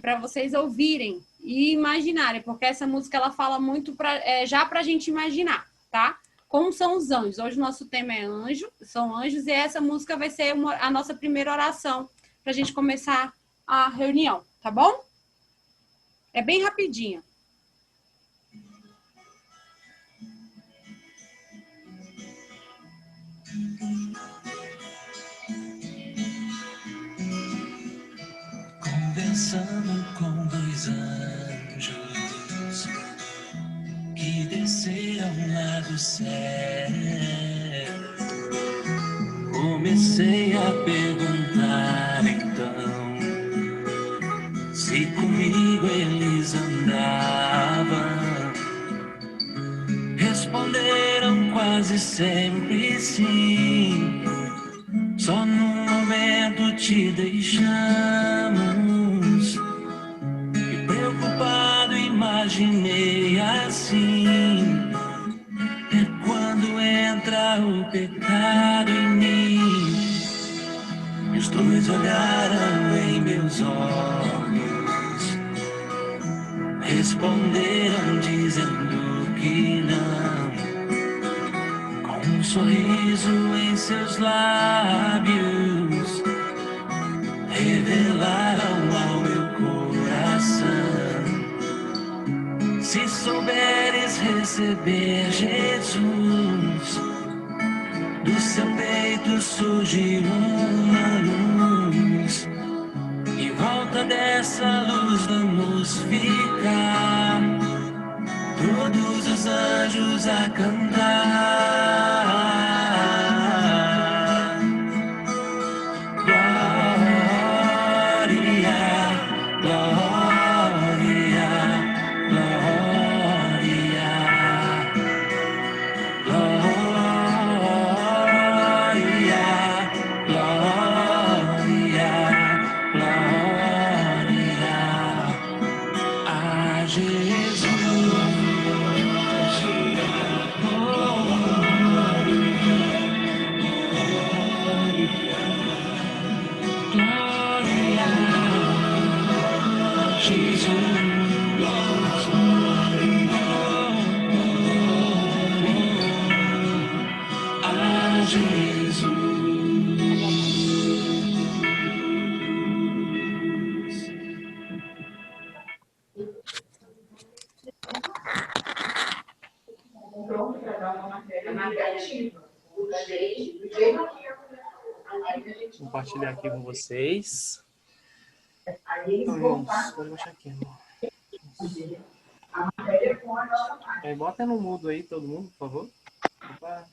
para vocês ouvirem e imaginarem, porque essa música ela fala muito já para a gente imaginar, tá? Como são os anjos. Hoje o nosso tema é anjo, são anjos, e essa música vai ser a nossa primeira oração para a gente começar a reunião, tá bom? É bem rapidinho. Conversando com dois anjos que desceram lá do céu, comecei a perguntar então se comigo eles andavam. Responderam quase sempre sim, só num momento te deixamos. E preocupado imaginei assim: é quando entra o pecado em mim. E os dois olharam em meus olhos, responderam dizendo que não, com um sorriso em seus lábios, revelaram ao meu coração: se souberes receber Jesus, do seu peito surge uma luz, em volta dessa luz vamos ficar, todos os anjos a cantar. Vou compartilhar aqui com vocês. Então, vamos baixar aqui, amor. Bota no mudo aí, todo mundo, por favor. Opa.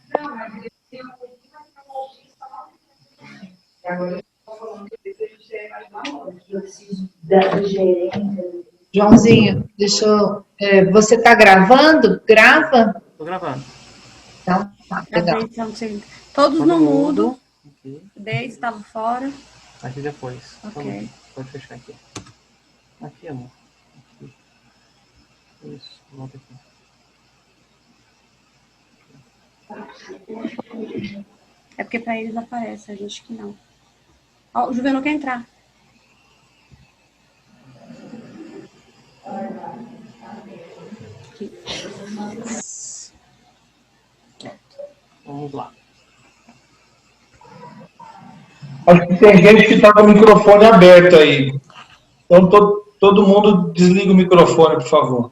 Joãozinho, deixa eu... você está gravando? Grava? Estou gravando. Então, tá, legal. Todos no mudo. Aqui. Desde estava fora. Aqui depois. Ok. Pode fechar aqui. Aqui, amor. Aqui. Isso, volta aqui. É porque para eles aparece, a gente que não. Ó, o Juvenal quer entrar. Aqui. Vamos lá. Acho que tem gente que está com o microfone aberto aí. Então, todo mundo desliga o microfone, por favor.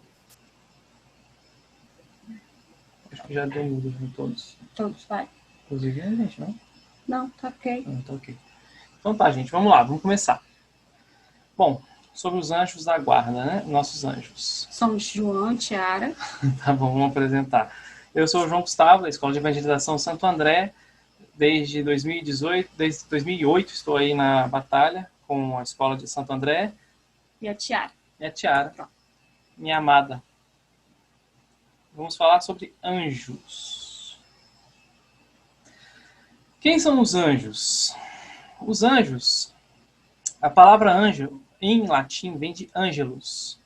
Acho que já deu mudo em todos. Todos, vai. Inclusive a gente, não? Não, tá ok. Não, tá ok. Então tá, gente, vamos lá, vamos começar. Bom, sobre os anjos da guarda, né? Nossos anjos. Somos João, Tiara. Tá bom, vamos apresentar. Eu sou o João Gustavo, da Escola de Evangelização Santo André. Desde 2008 estou aí na batalha com a Escola de Santo André. E a Tiara. E a Tiara, minha amada. Vamos falar sobre anjos. Quem são os anjos? Os anjos, a palavra anjo em latim vem de angelus,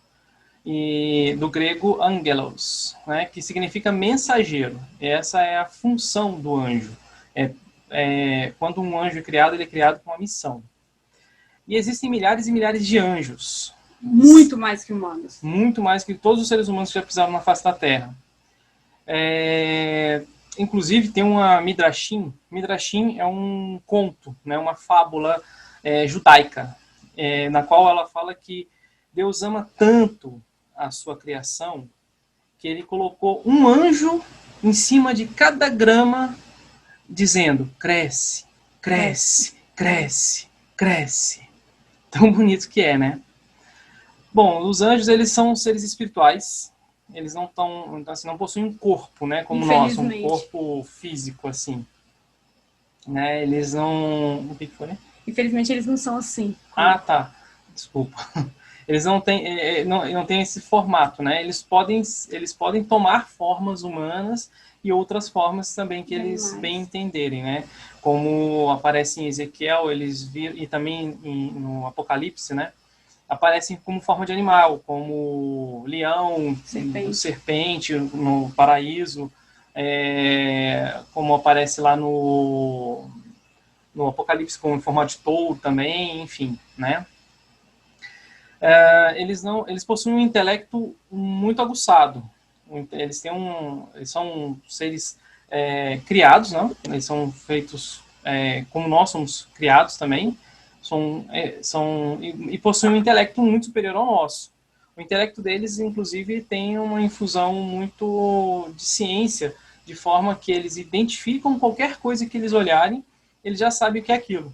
e do grego angelos, né, que significa mensageiro. Essa é a função do anjo. Quando um anjo é criado, ele é criado com uma missão. E existem milhares e milhares de anjos. Muito mais que humanos. Muito mais que todos os seres humanos que já pisaram na face da Terra. Inclusive, tem uma Midrashim. Midrashim é um conto, né, uma fábula judaica, na qual ela fala que Deus ama tanto a sua criação que ele colocou um anjo em cima de cada grama, dizendo: cresce, cresce, cresce, cresce. Tão bonito que é, né? Bom, os anjos, eles são seres espirituais. Eles não assim, não possuem um corpo, né, como nós, um corpo físico, assim. Né? Eles não... O que foi? Infelizmente, eles não são assim. Ah, tá. Desculpa. Eles não têm esse formato, né? Eles podem tomar formas humanas e outras formas também que eles bem entenderem, né? Como aparece em Ezequiel, e também no Apocalipse, né? Aparecem como forma de animal, como leão, serpente no paraíso, como aparece lá no Apocalipse como em forma de touro também, enfim, né? Eles possuem um intelecto muito aguçado. Eles são seres criados, não? Eles são feitos como nós somos criados também. E possuem um intelecto muito superior ao nosso. O intelecto deles, inclusive, tem uma infusão muito de ciência, de forma que eles identificam qualquer coisa que eles olharem, eles já sabem o que é aquilo.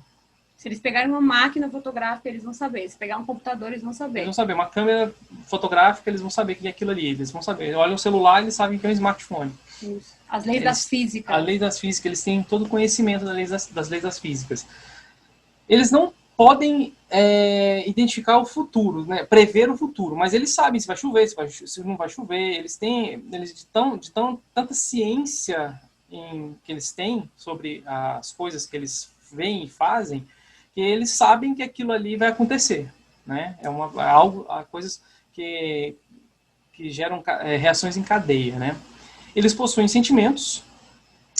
Se eles pegarem uma máquina fotográfica, eles vão saber. Se pegar um computador, eles vão saber. Eles vão saber. Uma câmera fotográfica, eles vão saber o que é aquilo ali. Eles vão saber. Olham o celular, eles sabem que é um smartphone. Isso. As leis das físicas. A lei das físicas, eles têm todo o conhecimento das leis das físicas. Eles não podem identificar o futuro, né? Prever o futuro, mas eles sabem se vai chover, se não vai chover. Eles tanta ciência que eles têm sobre as coisas que eles veem e fazem, que eles sabem que aquilo ali vai acontecer, né? Coisas que geram reações em cadeia, né? Eles possuem sentimentos,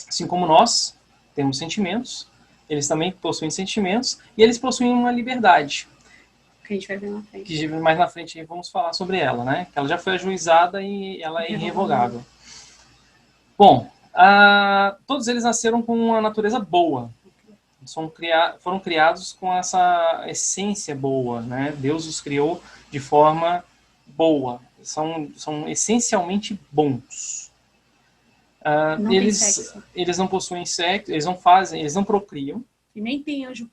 assim como nós temos sentimentos. Eles também possuem sentimentos e eles possuem uma liberdade. Que a gente vai ver na frente. Que mais na frente vamos falar sobre ela, né? Que ela já foi ajuizada e ela é irrevogável. Bom, todos eles nasceram com uma natureza boa. Foram criados com essa essência boa, né? Deus os criou de forma boa. São essencialmente bons. Eles não possuem sexo, eles não procriam. E nem tem anjo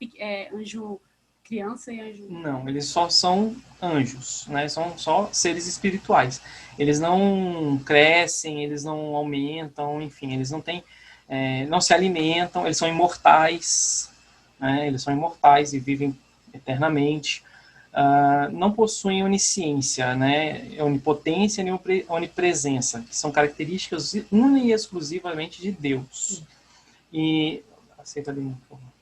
criança e anjo... Não, eles só são anjos, né? São só seres espirituais. Eles não crescem, eles não aumentam, enfim, eles não têm... não se alimentam, eles são imortais, né? Eles são imortais e vivem eternamente. Não possuem onisciência, né? Onipotência nem onipresença, que são características única e exclusivamente de Deus. E... Aceita ali, por favor.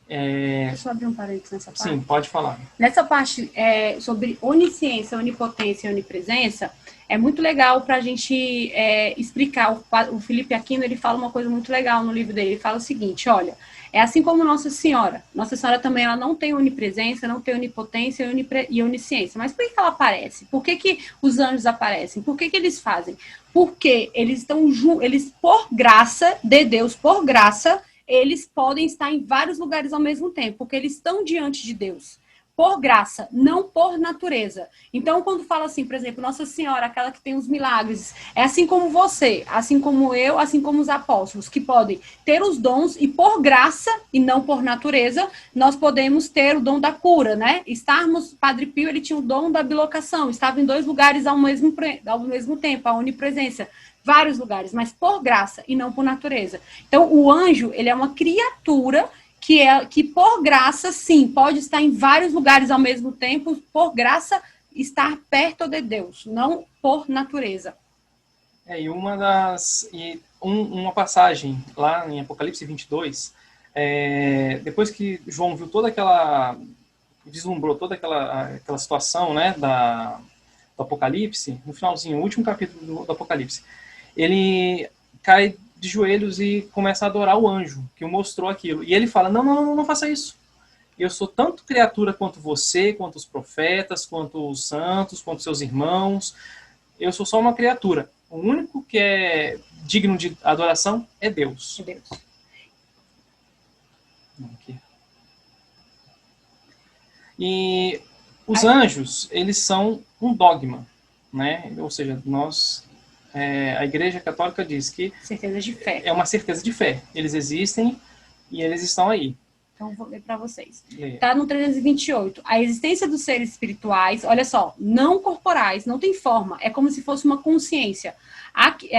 Deixa eu só abrir um parênteses nessa parte. Sim, pode falar. Nessa parte sobre onisciência, onipotência e onipresença, é muito legal para a gente explicar. O Felipe Aquino, ele fala uma coisa muito legal no livro dele. Ele fala o seguinte, olha, é assim como Nossa Senhora. Nossa Senhora também ela não tem onipresença, não tem onipotência e onisciência. Mas por que ela aparece? Por que os anjos aparecem? Por que eles fazem? Porque eles estão juntos, eles, por graça de Deus, por graça, eles podem estar em vários lugares ao mesmo tempo, porque eles estão diante de Deus. Por graça, não por natureza. Então, quando fala assim, por exemplo, Nossa Senhora, aquela que tem os milagres, é assim como você, assim como eu, assim como os apóstolos, que podem ter os dons e por graça, e não por natureza, nós podemos ter o dom da cura, né? Padre Pio, ele tinha o dom da bilocação, estava em 2 lugares ao mesmo tempo, a onipresença. Vários lugares, mas por graça e não por natureza. Então, o anjo, ele é uma criatura que por graça, sim, pode estar em vários lugares ao mesmo tempo, por graça, estar perto de Deus, não por natureza. E uma passagem lá em Apocalipse 22, depois que João viu vislumbrou toda aquela situação, né, do Apocalipse, no finalzinho, o último capítulo do Apocalipse, ele cai de joelhos e começa a adorar o anjo que o mostrou aquilo. E ele fala, não faça isso. eu sou tanto criatura quanto você, quanto os profetas, quanto os santos, quanto seus irmãos. Eu sou só uma criatura. O único que é digno de adoração é Deus. É Deus. Aqui. E os anjos, eles são um dogma, né? Ou seja, a Igreja Católica diz que Certeza de fé. é uma certeza de fé. Eles existem e eles estão aí. Então, vou ler para vocês. Leia. Está no 328. A existência dos seres espirituais, olha só, não corporais, não tem forma. É como se fosse uma consciência. A que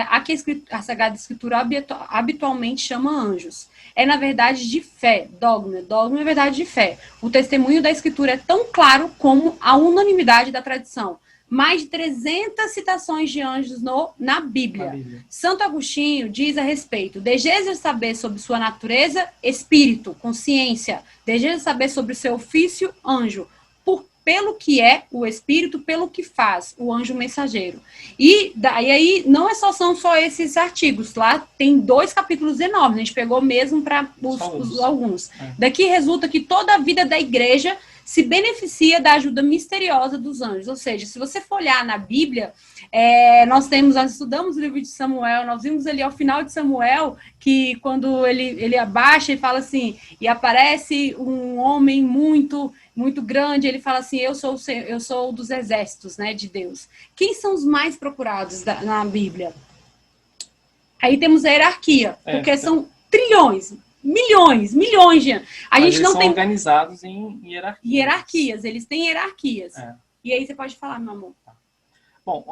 a Sagrada Escritura habitualmente chama anjos. É, na verdade, de fé. Dogma. Dogma é verdade de fé. O testemunho da Escritura é tão claro como a unanimidade da tradição. Mais de 300 citações de anjos na Bíblia. Santo Agostinho diz a respeito: deseja saber sobre sua natureza, espírito, consciência. Deseja saber sobre o seu ofício, anjo. Pelo que é o espírito, pelo que faz, o anjo mensageiro. E aí não são só esses artigos. Lá tem 2 capítulos enormes. A gente pegou mesmo para alguns. Daqui resulta que toda a vida da igreja se beneficia da ajuda misteriosa dos anjos. Ou seja, se você for olhar na Bíblia, nós estudamos o livro de Samuel, nós vimos ali ao final de Samuel, que quando ele abaixa e fala assim, e aparece um homem muito grande, ele fala assim, eu sou dos exércitos, né, de Deus. Quem são os mais procurados na Bíblia? Aí temos a hierarquia, porque são trilhões, milhões de anos. Eles são organizados em hierarquias. Hierarquias, eles têm hierarquias. E aí você pode falar, meu amor. Bom,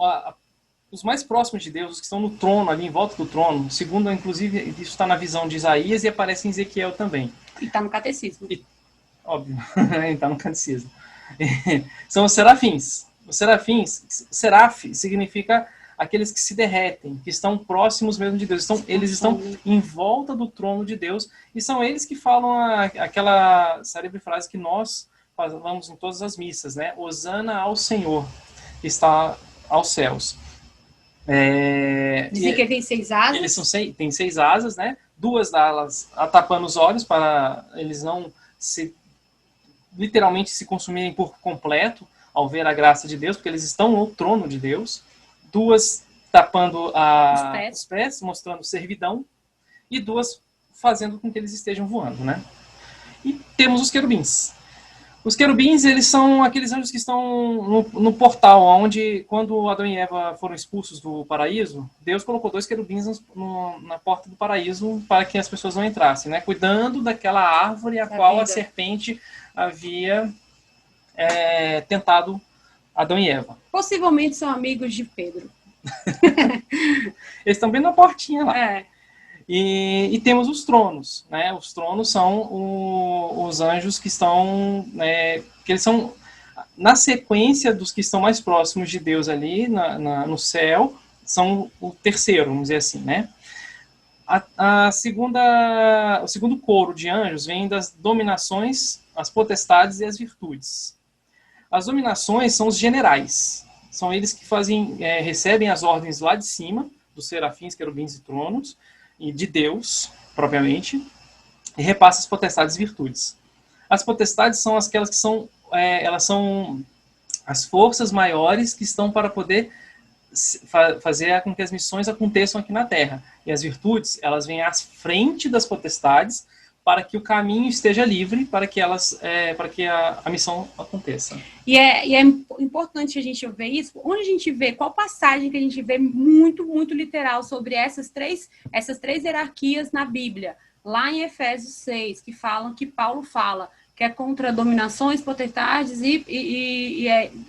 os mais próximos de Deus, os que estão no trono, ali em volta do trono, segundo, inclusive, isso está na visão de Isaías e aparece em Ezequiel também. E está no catecismo. Óbvio, está no catecismo. São os serafins. Os serafins, seraf significa aqueles que se derretem, que estão próximos mesmo de Deus. Eles estão em volta do trono de Deus e são eles que falam aquela célebre frase que nós falamos em todas as missas, né? Hosana ao Senhor, que está aos céus. Dizem que ele tem 6 asas. Eles têm 6 asas, né? 2 delas tapando os olhos para eles não literalmente se consumirem por completo ao ver a graça de Deus, porque eles estão no trono de Deus. 2 tapando os pés, mostrando servidão, e 2 fazendo com que eles estejam voando, né? E temos os querubins. Os querubins, eles são aqueles anjos que estão no portal, onde, quando Adão e Eva foram expulsos do paraíso, Deus colocou 2 querubins na porta do paraíso para que as pessoas não entrassem, né? Cuidando daquela árvore a qual a serpente havia tentado Adão e Eva. Possivelmente são amigos de Pedro. Eles estão bem na portinha lá. E temos os tronos, né? Os tronos são os anjos que estão, que eles são na sequência dos que estão mais próximos de Deus ali no céu, são o terceiro, vamos dizer assim, né? O segundo coro de anjos vem das dominações, as potestades e as virtudes. As dominações são os generais, são eles que recebem as ordens lá de cima, dos serafins, querubins e tronos, e de Deus, propriamente, e repassa as potestades e virtudes. As potestades são aquelas que elas são as forças maiores que estão para poder fazer com que as missões aconteçam aqui na Terra. E as virtudes, elas vêm à frente das potestades para que o caminho esteja livre, para que a missão aconteça. E é importante a gente ver isso. Onde a gente vê, qual passagem que a gente vê muito, muito literal sobre essas três hierarquias na Bíblia? Lá em Efésios 6, que Paulo fala que é contra dominações, potestades e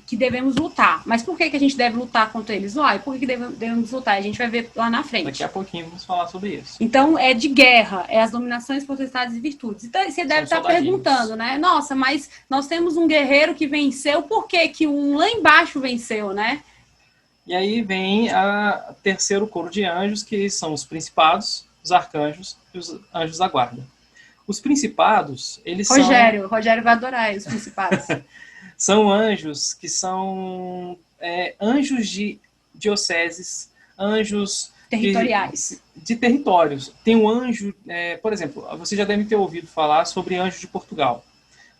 que devemos lutar. Mas por que a gente deve lutar contra eles? E por que devemos lutar? A gente vai ver lá na frente. Daqui a pouquinho vamos falar sobre isso. Então, é de guerra, é as dominações, potestades e virtudes. Então, você deve estar perguntando, né? Nossa, mas nós temos um guerreiro que venceu, por que um lá embaixo venceu, né? E aí vem o terceiro coro de anjos, que são os principados, os arcanjos e os anjos da guarda. Os principados, eles Rogério vai adorar os principados. São anjos que são anjos de dioceses, anjos territoriais. De territórios. Tem um anjo, por exemplo, você já deve ter ouvido falar sobre anjo de Portugal.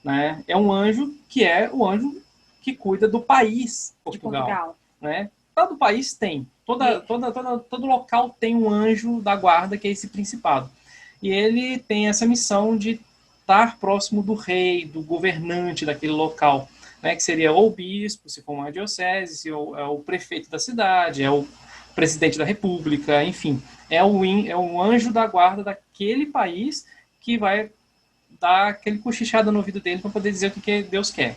né? É um anjo que é o anjo que cuida do país De Portugal. Portugal. Né? Todo país tem. Todo local tem um anjo da guarda, que é esse principado. E ele tem essa missão de estar próximo do rei, do governante daquele local, né? Que seria ou o bispo, se for uma diocese, se é o prefeito da cidade, é o presidente da república, enfim. É o anjo da guarda daquele país que vai dar aquele cochichado no ouvido dele para poder dizer o que Deus quer.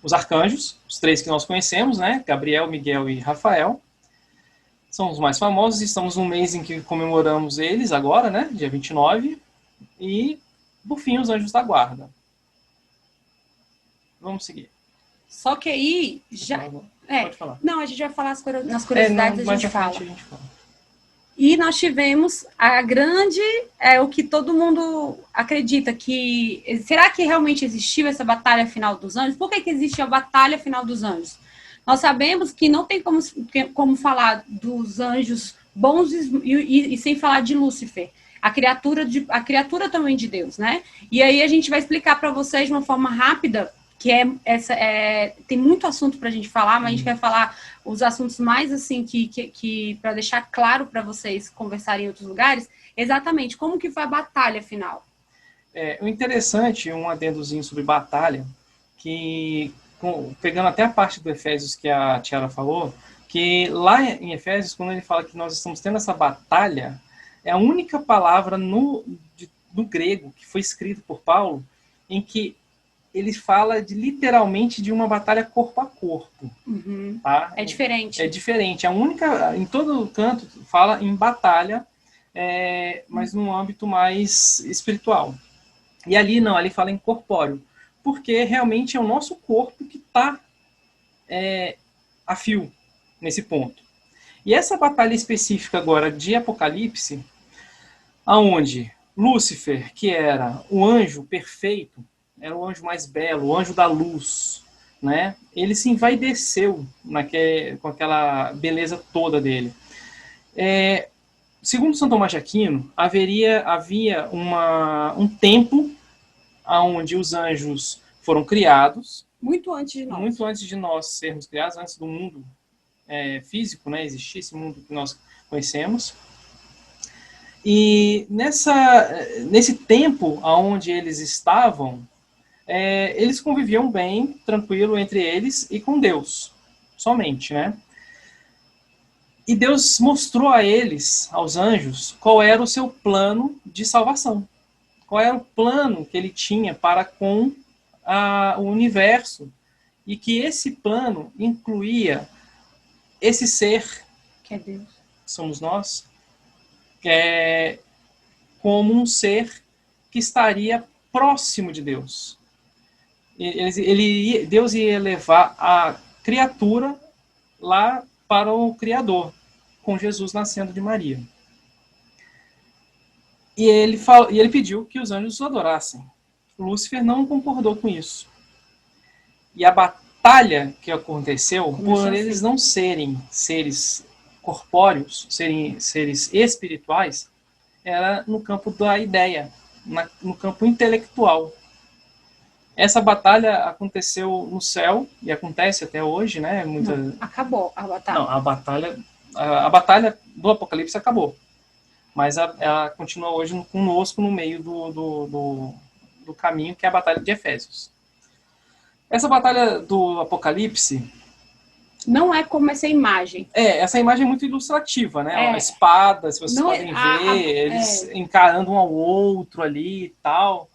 Os arcanjos, os 3 que nós conhecemos, né? Gabriel, Miguel e Rafael, são os mais famosos. Estamos num mês em que comemoramos eles agora, né? Dia 29. E, por fim, os anjos da guarda. Vamos seguir. Só que aí já... Pode falar. Não, a gente vai falar nas curiosidades, a gente fala. A gente fala. E nós tivemos a grande, o que todo mundo acredita, que... Será que realmente existiu essa batalha final dos anjos? Por que existe a batalha final dos anjos? Nós sabemos que não tem como falar dos anjos bons e sem falar de Lúcifer, a criatura também de Deus, né? E aí a gente vai explicar para vocês de uma forma rápida, que tem muito assunto para a gente falar, mas a gente quer falar os assuntos mais assim, que para deixar claro para vocês conversarem em outros lugares, exatamente como que foi a batalha final. O interessante, um adendozinho sobre batalha, que pegando até a parte do Efésios que a Tiara falou, que lá em Efésios, quando ele fala que nós estamos tendo essa batalha, é a única palavra no grego que foi escrito por Paulo em que ele fala literalmente de uma batalha corpo a corpo. Uhum. Tá? É diferente. É diferente. A única, em todo canto, fala em batalha, mas num âmbito mais espiritual. E ali não, ali fala em corpóreo. Porque realmente é o nosso corpo que está a fio nesse ponto. E essa batalha específica agora de Apocalipse, aonde Lúcifer, que era o anjo perfeito, era o anjo mais belo, o anjo da luz, né? Ele se envaideceu com aquela beleza toda dele. Segundo São Tomás de Aquino, havia um tempo onde os anjos foram criados. Muito antes de nós. Muito antes de nós sermos criados, antes do mundo físico, né? Existir esse mundo que nós conhecemos. E nesse tempo onde eles estavam, eles conviviam bem, tranquilo entre eles e com Deus, somente, né? E Deus mostrou a eles, aos anjos, qual era o seu plano de salvação. Qual era o plano que ele tinha para com o universo. E que esse plano incluía esse ser, que é Deus, que somos nós, como um ser que estaria próximo de Deus. Deus ia levar a criatura lá para o Criador, com Jesus nascendo de Maria. E ele pediu que os anjos o adorassem. Lúcifer não concordou com isso. E a batalha que aconteceu, por eles não serem seres corpóreos, serem seres espirituais, era no campo da ideia, no campo intelectual. Essa batalha aconteceu no céu, e acontece até hoje, né? Não, acabou a batalha. Não, a batalha do Apocalipse acabou. Mas ela continua hoje conosco no meio do caminho, que é a batalha de Efésios. Essa batalha do Apocalipse... Não é como essa imagem. Essa imagem é muito ilustrativa, né? A espada, se vocês podem ver, eles encarando um ao outro ali e tal.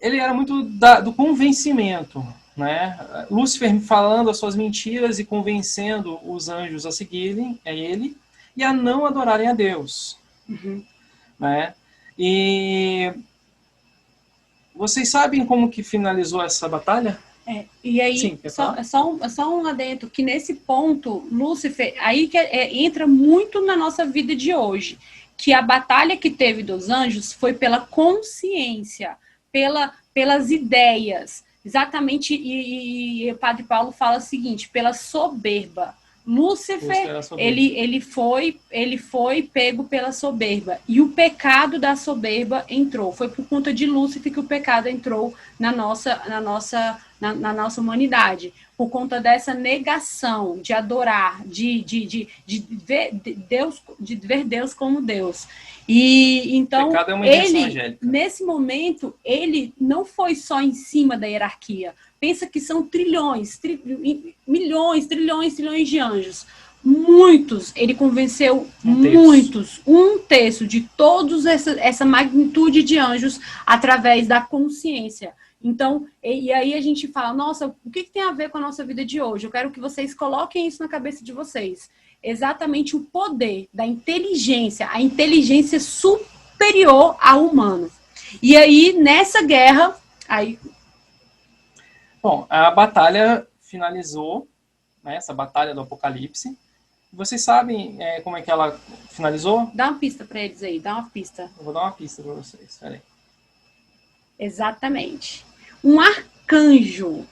Ele era muito do convencimento, né? Lúcifer falando as suas mentiras e convencendo os anjos a seguirem ele e a não adorarem a Deus. Uhum. Né? E vocês sabem como que finalizou essa batalha? E aí, Sim, só um adendo, que nesse ponto, Lúcifer, aí que entra muito na nossa vida de hoje, que a batalha que teve dos anjos foi pela consciência, pelas ideias, exatamente, e o Padre Paulo fala o seguinte, pela soberba. Lúcifer, era soberbo. ele foi pego pela soberba. E o pecado da soberba entrou. Foi por conta de Lúcifer que o pecado entrou na nossa humanidade. Por conta dessa negação de adorar, de ver Deus como Deus. E então, Pecado é uma invenção angélica. nesse momento, ele não foi só em cima da hierarquia. Pensa que são milhões de anjos. Muitos, ele convenceu um terço de todos essa magnitude de anjos através da consciência. Então, e aí a gente fala, nossa, o que tem a ver com a nossa vida de hoje? Eu quero que vocês coloquem isso na cabeça de vocês. Exatamente o poder da inteligência, a inteligência superior ao humano. E aí, nessa guerra, Bom, a batalha finalizou, né, essa batalha do Apocalipse. Vocês sabem como é que ela finalizou? Dá uma pista para eles aí, dá uma pista. Eu vou dar uma pista para vocês, peraí. Exatamente. Um arcanjo.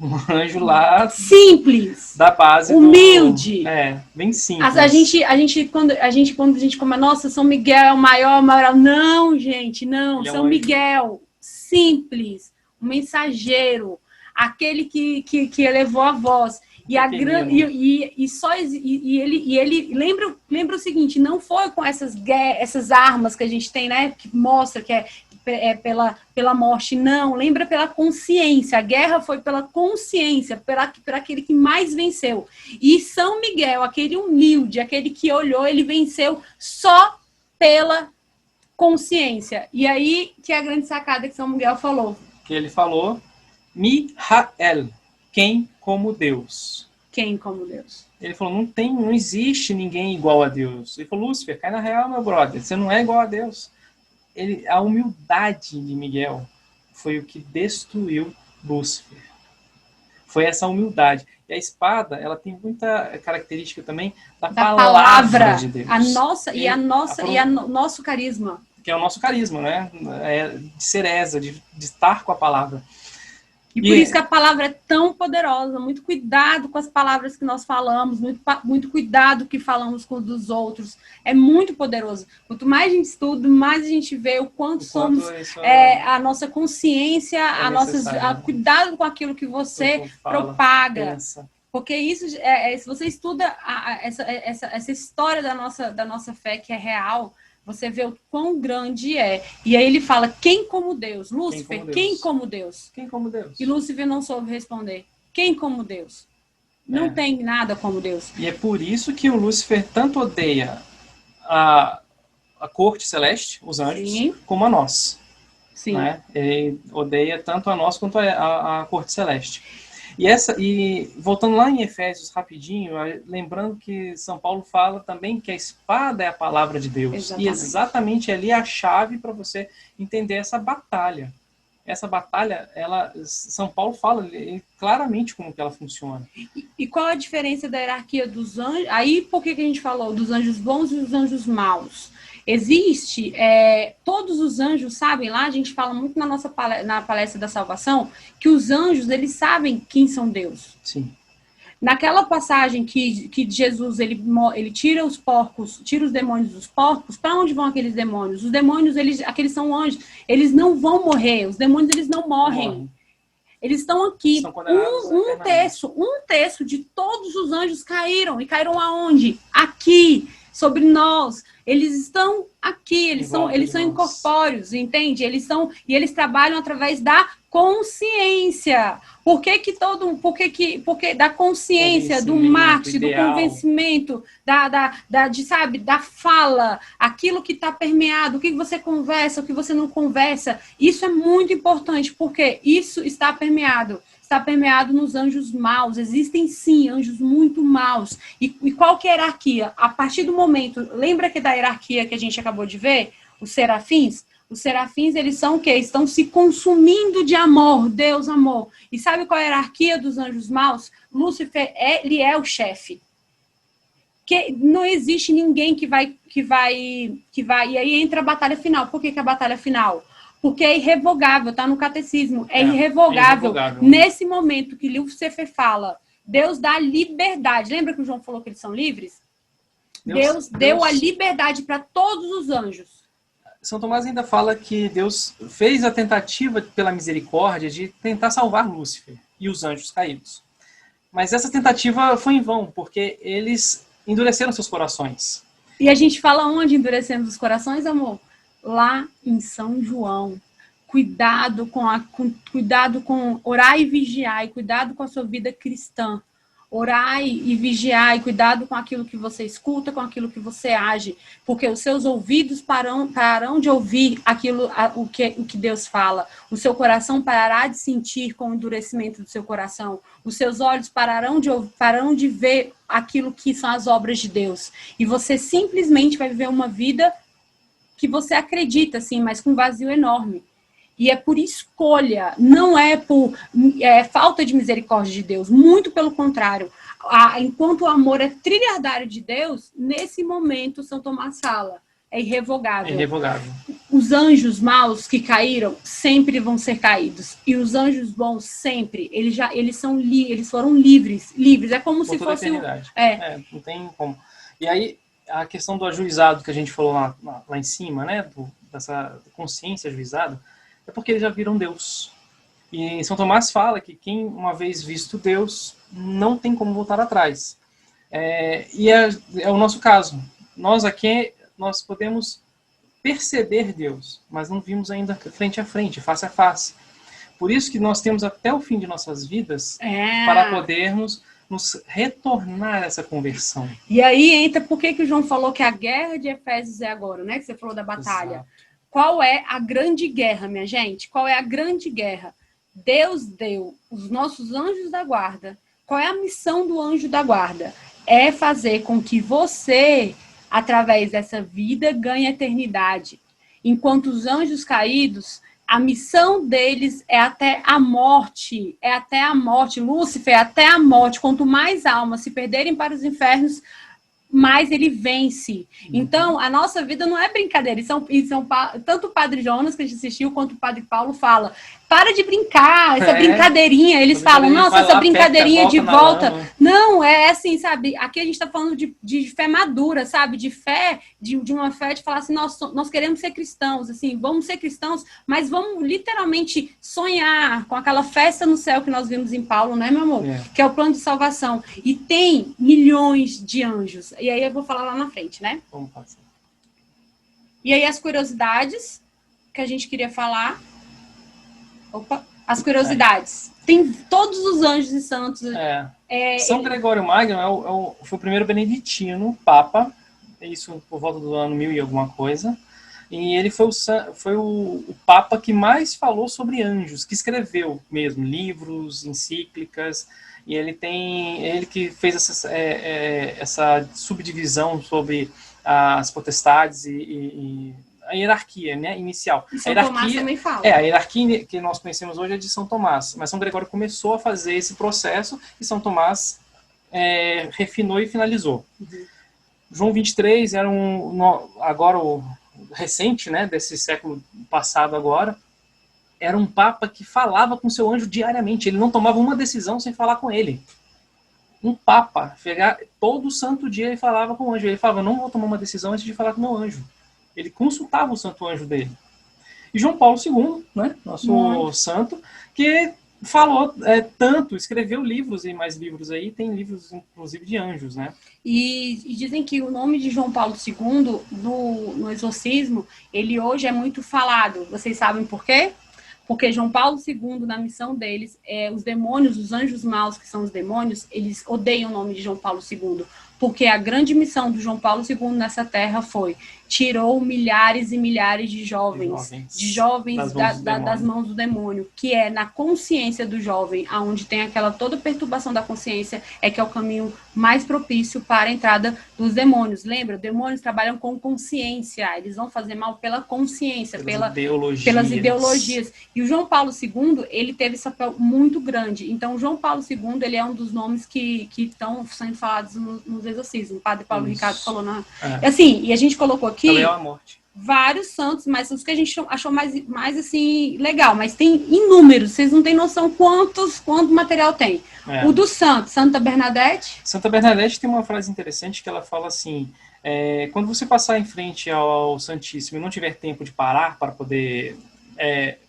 Um anjo lá Simples. da base. Humilde. Bem simples. Quando a gente come, nossa, São Miguel é o maior. Não, gente, não. São Miguel, simples, um mensageiro, aquele que elevou a voz. E ele lembra o seguinte, não foi com essas armas que a gente tem, né, que mostra que é pela morte, não, lembra pela consciência, a guerra foi pela consciência, por aquele que mais venceu. E São Miguel, aquele humilde, aquele que olhou, ele venceu só pela consciência. E aí que é a grande sacada que São Miguel falou. Que ele falou, Mihael, quem como Deus. Quem como Deus. Ele falou, não existe ninguém igual a Deus. Ele falou, Lúcifer, cai na real, meu brother, você não é igual a Deus. A humildade de Miguel foi o que destruiu Lúcifer. Foi essa humildade. E a espada, ela tem muita característica também da palavra de Deus. Nosso carisma. Que é o nosso carisma, né? De cereza, de estar com a palavra. E por isso que a palavra é tão poderosa. Muito cuidado com as palavras que nós falamos, muito cuidado que falamos com os dos outros. É muito poderoso. Quanto mais a gente estuda, mais a gente vê o quanto somos a nossa consciência, cuidado com aquilo que você propaga. Pensa. Porque isso, se você estuda essa história da nossa fé, que é real, você vê o quão grande é. E aí ele fala, quem como Deus? Lúcifer, quem como Deus? Quem como Deus? E Lúcifer não soube responder. Quem como Deus? Não tem nada como Deus. E é por isso que o Lúcifer tanto odeia a corte celeste, os anjos, sim, como a nós. Sim. Né? Ele odeia tanto a nós quanto a corte celeste. E voltando lá em Efésios rapidinho, lembrando que São Paulo fala também que a espada é a palavra de Deus. Exatamente. E exatamente ali é a chave para você entender essa batalha. Essa batalha, São Paulo fala claramente como que ela funciona. E qual a diferença da hierarquia dos anjos? Aí por que a gente falou dos anjos bons e dos anjos maus? Existe, todos os anjos sabem, lá a gente fala muito na palestra da salvação, que os anjos, eles sabem quem são Deus. Sim. Naquela passagem que Jesus, ele tira os demônios dos porcos, para onde vão aqueles demônios? Os demônios, aqueles são anjos, eles não vão morrer, os demônios, eles não morrem. Eles estão aqui. Um terço de todos os anjos caíram. E caíram aonde? Aqui, sobre nós. Eles estão aqui, eles são incorpóreos, entende? Eles trabalham através da consciência. Porque da consciência, do marketing, do convencimento, da fala, aquilo que está permeado, o que você conversa, o que você não conversa. Isso é muito importante, porque isso está permeado nos anjos maus. Existem sim anjos muito maus. E qual que é a hierarquia? A partir do momento, lembra que da hierarquia que a gente acabou de ver? Os serafins? Os serafins, eles são o quê? Estão se consumindo de amor, Deus amor. E sabe qual é a hierarquia dos anjos maus? Lúcifer, ele é o chefe. Que não existe ninguém que vai. E aí entra a batalha final. Por que a batalha final? Porque é irrevogável, tá no catecismo. É irrevogável. Nesse momento que Lúcifer fala, Deus dá liberdade. Lembra que o João falou que eles são livres? Deus deu a liberdade para todos os anjos. São Tomás ainda fala que Deus fez a tentativa pela misericórdia de tentar salvar Lúcifer e os anjos caídos. Mas essa tentativa foi em vão, porque eles endureceram seus corações. E a gente fala onde endurecemos os corações, amor? Lá em São João. Cuidado com orar e vigiar, e cuidado com a sua vida cristã. Orai e vigiai, cuidado com aquilo que você escuta, com aquilo que você age, porque os seus ouvidos pararão de ouvir o que Deus fala, o seu coração parará de sentir com o endurecimento do seu coração, os seus olhos pararão de ver aquilo que são as obras de Deus, e você simplesmente vai viver uma vida que você acredita, assim, mas com um vazio enorme. E é por escolha, não é por falta de misericórdia de Deus. Muito pelo contrário. Enquanto o amor é trilhardário de Deus, nesse momento, São Tomás fala, é irrevogável. É irrevogável. Os anjos maus que caíram sempre vão ser caídos. E os anjos bons sempre, eles foram livres. É como se fosse... Não tem como. E aí, a questão do ajuizado que a gente falou lá em cima, né? Dessa consciência ajuizada, é porque eles já viram Deus. E São Tomás fala que quem uma vez visto Deus não tem como voltar atrás. E é o nosso caso. Nós aqui, nós podemos perceber Deus, mas não vimos ainda frente a frente, face a face. Por isso que nós temos até o fim de nossas vidas para podermos nos retornar a essa conversão. E aí entra, por que o João falou que a guerra de Efésios é agora, né? Que você falou da batalha. Exato. Qual é a grande guerra, minha gente? Qual é a grande guerra? Deus deu os nossos anjos da guarda. Qual é a missão do anjo da guarda? É fazer com que você, através dessa vida, ganhe a eternidade. Enquanto os anjos caídos, a missão deles é até a morte. É até a morte. Lúcifer é até a morte. Quanto mais almas se perderem para os infernos, mais ele vence. Então, a nossa vida não é brincadeira. Tanto o Padre Jonas, que a gente assistiu, quanto o Padre Paulo fala, para de brincar, essa brincadeirinha. Eles falam, nossa, essa brincadeirinha de volta. Não, é assim, sabe? Aqui a gente está falando de fé madura, sabe? De fé, de uma fé de falar assim, nós queremos ser cristãos, assim, vamos ser cristãos, mas vamos literalmente sonhar com aquela festa no céu que nós vimos em Paulo, né, meu amor? Que é o plano de salvação. E tem milhões de anjos. E aí eu vou falar lá na frente, né? Vamos passar. E aí as curiosidades que a gente queria falar. As curiosidades. Tem todos os anjos e santos. São Gregório Magno foi o primeiro beneditino, papa, isso por volta do ano 1000 e alguma coisa. E ele foi o papa que mais falou sobre anjos, que escreveu mesmo livros, encíclicas. E ele que fez essa subdivisão sobre as potestades e a hierarquia, né, inicial. E São Tomás também fala. A hierarquia que nós conhecemos hoje é de São Tomás, mas São Gregório começou a fazer esse processo e São Tomás refinou e finalizou. Uhum. João 23 era agora o recente, né, desse século passado agora, era um papa que falava com seu anjo diariamente, ele não tomava uma decisão sem falar com ele. Um papa, todo santo dia ele falava com o anjo, ele falava, não vou tomar uma decisão antes de falar com o meu anjo. Ele consultava o santo anjo dele. E João Paulo II, né, nosso santo, que falou tanto, escreveu livros e mais livros aí, tem livros inclusive de anjos, né? E dizem que o nome de João Paulo II no exorcismo, ele hoje é muito falado. Vocês sabem por quê? Porque João Paulo II, na missão deles, os demônios, os anjos maus, que são os demônios, eles odeiam o nome de João Paulo II. Porque a grande missão do João Paulo II nessa terra tirou milhares e milhares de jovens das mãos do demônio, que é na consciência do jovem, aonde tem aquela toda perturbação da consciência, que é o caminho mais propício para a entrada dos demônios. Lembra? Os demônios trabalham com consciência, eles vão fazer mal pela consciência, pelas ideologias. E o João Paulo II, ele teve esse papel muito grande. Então, o João Paulo II, ele é um dos nomes que estão sendo falados nos exorcismos. O padre Paulo Ricardo falou assim, e a gente colocou aqui... Também é a morte. vários santos, mas os que a gente achou mais assim, legal. Mas tem inúmeros, vocês não têm noção quanto material tem. O do santo, Santa Bernadette. Santa Bernadette tem uma frase interessante que ela fala assim, quando você passar em frente ao Santíssimo e não tiver tempo de parar para poder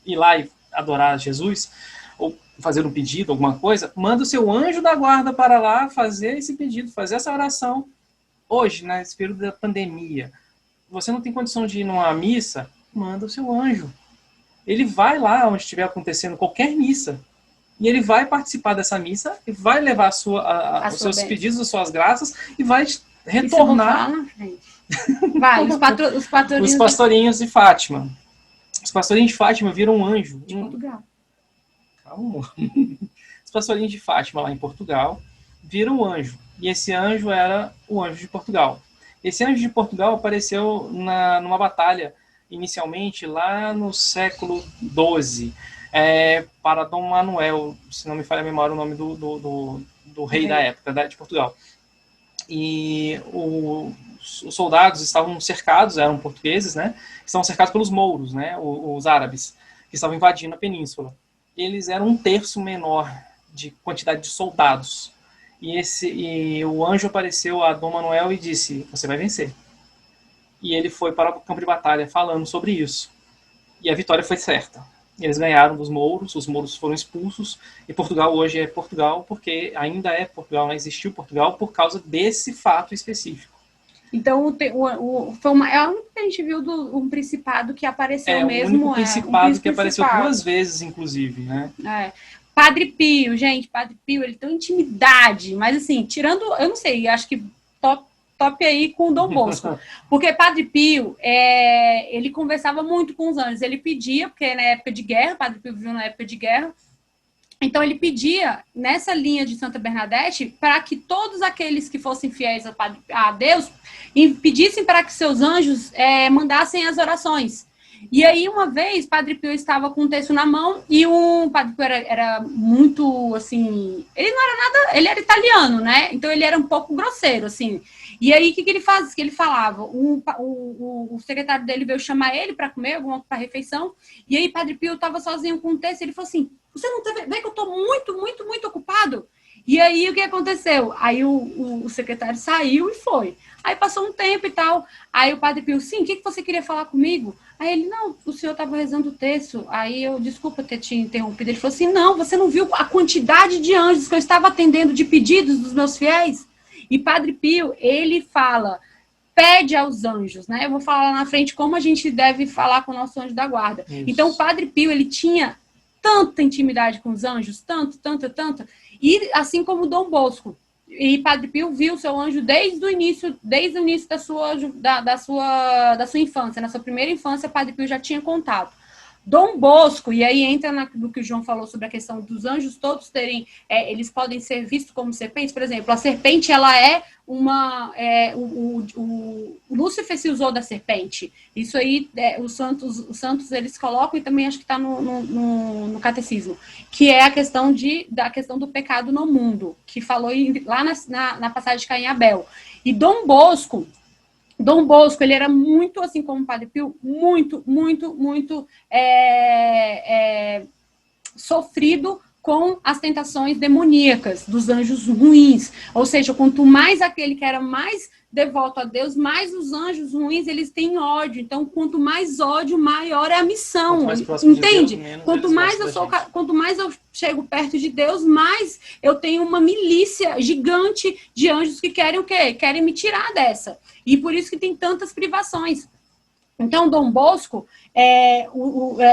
ir lá e adorar Jesus, ou fazer um pedido, alguma coisa, manda o seu anjo da guarda para lá fazer esse pedido, fazer essa oração. Hoje, nesse período da pandemia, você não tem condição de ir numa missa, manda o seu anjo. Ele vai lá onde estiver acontecendo qualquer missa, e ele vai participar dessa missa, e vai levar os seus pedidos, as suas graças, e vai retornar. Vai, os pastorinhos de Fátima. Os pastorinhos de Fátima viram um anjo. De Portugal. Calma. Os pastorinhos de Fátima, lá em Portugal, viram um anjo. E esse anjo era o anjo de Portugal. Esse anjo de Portugal apareceu numa batalha, inicialmente, lá no século XII, para Dom Manuel, se não me falha a memória, o nome do rei da época, de Portugal. E os soldados estavam cercados, eram portugueses, né? Estavam cercados pelos mouros, né? Os árabes, que estavam invadindo a península. Eles eram um terço menor de quantidade de soldados. E o anjo apareceu a Dom Manuel e disse, você vai vencer. E ele foi para o campo de batalha falando sobre isso. E a vitória foi certa. Eles ganharam dos mouros, os mouros foram expulsos, e Portugal hoje é Portugal, porque ainda é Portugal, não existiu Portugal por causa desse fato específico. Então, foi a única que a gente viu um principado que apareceu mesmo. O único principado que apareceu 2 vezes, inclusive, né? Padre Pio, gente, Padre Pio, ele tem intimidade, mas assim, tirando, eu não sei, acho que top aí com o Dom Bosco, porque Padre Pio, ele conversava muito com os anjos, ele pedia, porque na época de guerra, Padre Pio viveu na época de guerra, então ele pedia, nessa linha de Santa Bernadette, para que todos aqueles que fossem fiéis a Deus, pedissem para que seus anjos mandassem as orações. E aí, uma vez, Padre Pio estava com um texto na mão e o Padre Pio era muito, assim... Ele não era nada... Ele era italiano, né? Então, ele era um pouco grosseiro, assim. E aí, o que ele fazia? Que ele falava? O secretário dele veio chamar ele para comer, para refeição. E aí, Padre Pio estava sozinho com um texto. Ele falou assim, você não vê que eu estou muito, muito, muito ocupado? E aí, o que aconteceu? Aí, o secretário saiu e foi. Aí, passou um tempo e tal. Aí, o Padre Pio, sim, o que você queria falar comigo? Aí ele, não, o senhor estava rezando o texto. Aí eu, desculpa ter te interrompido. Ele falou assim, não, você não viu a quantidade de anjos que eu estava atendendo de pedidos dos meus fiéis? E Padre Pio, ele fala, pede aos anjos, né? Eu vou falar lá na frente como a gente deve falar com o nosso anjo da guarda. Isso. Então, o Padre Pio, ele tinha tanta intimidade com os anjos, tanto, e assim como Dom Bosco. E Padre Pio viu seu anjo desde o início da sua infância. Na sua primeira infância, Padre Pio já tinha contato. Dom Bosco, e aí entra no que o João falou sobre a questão dos anjos todos terem, eles podem ser vistos como serpentes. Por exemplo, a serpente, ela é uma... o Lúcifer se usou da serpente. Isso aí, os santos, eles colocam, e também acho que está no catecismo, que é a questão do pecado no mundo, que falou lá na passagem de Caim e Abel. E Dom Bosco, ele era muito, assim como o Padre Pio, muito, muito, muito sofrido com as tentações demoníacas dos anjos ruins. Ou seja, quanto mais aquele que era mais devoto a Deus, mais os anjos ruins, eles têm ódio. Então, quanto mais ódio, maior é a missão. Entende? De Deus, quanto mais eu chego perto de Deus, mais eu tenho uma milícia gigante de anjos que querem o quê? Querem me tirar dessa. E por isso que tem tantas privações. Então, Dom Bosco,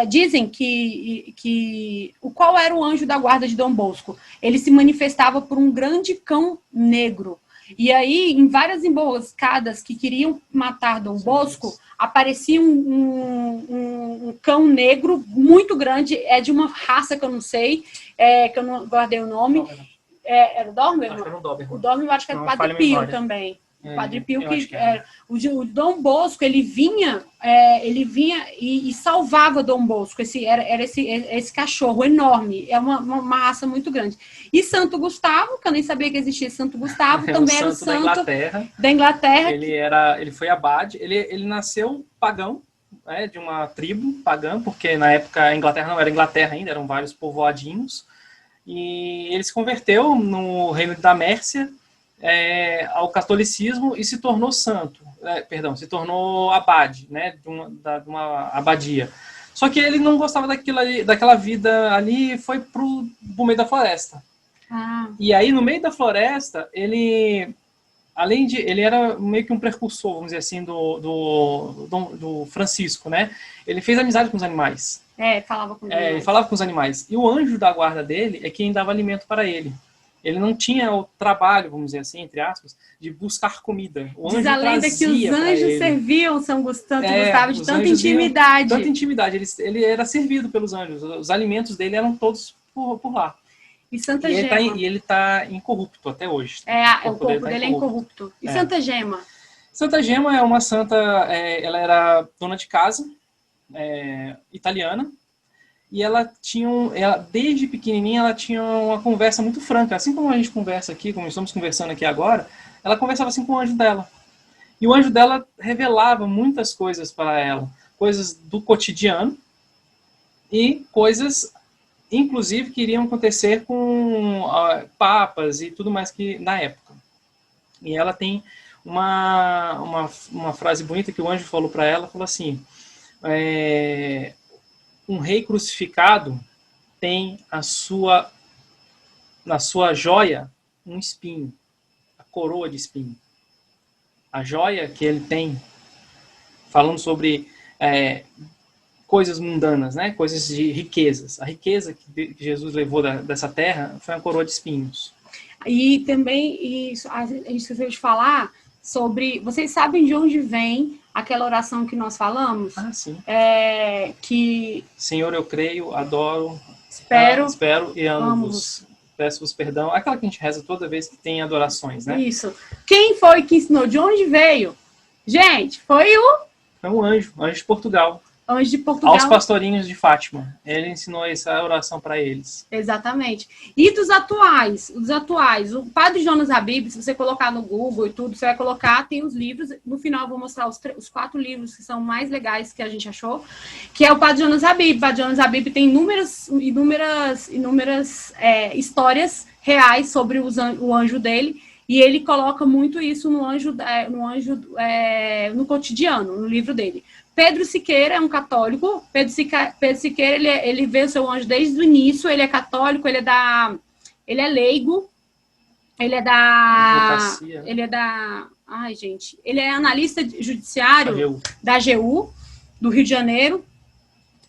dizem que qual era o anjo da guarda de Dom Bosco? Ele se manifestava por um grande cão negro. E aí, em várias emboscadas que queriam matar Dom Bosco, aparecia um cão negro muito grande, de uma raça que eu não sei, que eu não guardei o nome. Era o Dórmer? Acho que era o Dórmer. O Dórmer eu acho que é do Padre Pio também. O Padre Pio, eu acho que que era. o Dom Bosco, ele vinha e salvava Dom Bosco. Era esse cachorro enorme, é uma raça muito grande. E Santo Gustavo, que eu nem sabia que existia Santo Gustavo, também era o santo da santo Inglaterra. da Inglaterra. Ele foi abade, ele nasceu pagão, né, de uma tribo pagã, porque na época a Inglaterra não era Inglaterra ainda, eram vários povoadinhos, e ele se converteu no reino da Mércia, ao catolicismo e se tornou santo, se tornou abade, né, de uma abadia. Só que ele não gostava daquela vida ali, e foi pro meio da floresta. E aí, no meio da floresta, ele era meio que um precursor, vamos dizer assim, do Francisco, né? Ele fez amizade com os animais. Falava com os animais. Ele falava com os animais. E o anjo da guarda dele é quem dava alimento para ele. Ele não tinha o trabalho, vamos dizer assim, entre aspas, de buscar comida. O anjo diz a lenda que os anjos serviam Santo Gustavo de tanta intimidade. Tanta intimidade. Ele era servido pelos anjos. Os alimentos dele eram todos por lá. E Santa Gema. Ele está incorrupto até hoje. O corpo dele é incorrupto. E Santa Gema? Santa Gema é uma santa, ela era dona de casa, italiana, e desde pequenininha, ela tinha uma conversa muito franca. Assim como a gente conversa aqui, como estamos conversando aqui agora, ela conversava assim com o anjo dela. E o anjo dela revelava muitas coisas para ela. Coisas do cotidiano e coisas, inclusive, que iriam acontecer com papas e tudo mais que na época. E ela tem uma frase bonita que o anjo falou para ela, falou assim, um rei crucificado tem na sua joia um espinho, a coroa de espinho. A joia que ele tem, falando sobre coisas mundanas, né? Coisas de riquezas. A riqueza que Jesus levou dessa terra foi uma coroa de espinhos. E também, a gente esqueceu de falar sobre... Vocês sabem de onde vem aquela oração que nós falamos? Sim. Que... Senhor, eu creio, adoro, espero e amo-vos. Peço-vos perdão. Aquela que a gente reza toda vez que tem adorações, né? Isso. Quem foi que ensinou? De onde veio? Gente, foi um anjo de Portugal. Anjo de Portugal. Aos pastorinhos de Fátima. Ele ensinou essa oração para eles. Exatamente. E dos atuais? O Padre Jonas Habib, se você colocar no Google e tudo, você vai colocar, tem os livros. No final eu vou mostrar os 4 livros que são mais legais que a gente achou, que é o Padre Jonas Habib. O Padre Jonas Habib tem inúmeras histórias reais sobre o anjo dele. E ele coloca muito isso no cotidiano, no livro dele. Pedro Siqueira é um católico. Pedro Siqueira, ele vê o seu anjo desde o início. Ele é católico, ele é leigo. Ele é analista judiciário da AGU, do Rio de Janeiro.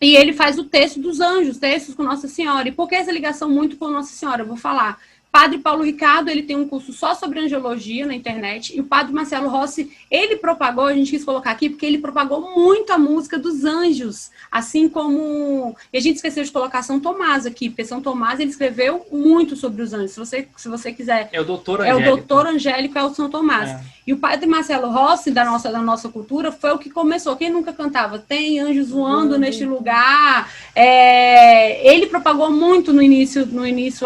E ele faz o texto dos anjos, textos com Nossa Senhora. E por que essa ligação muito com Nossa Senhora? Eu vou falar. Padre Paulo Ricardo, ele tem um curso só sobre angiologia na internet, e o Padre Marcelo Rossi, ele propagou, a gente quis colocar aqui, porque ele propagou muito a música dos anjos, assim como... E a gente esqueceu de colocar São Tomás aqui, porque São Tomás, ele escreveu muito sobre os anjos, se você quiser... É o doutor Angélico. É o doutor Angélico, é o São Tomás. E o Padre Marcelo Rossi, da nossa cultura, foi o que começou. Quem nunca cantava? Tem anjos voando neste lugar. Ele propagou muito no início,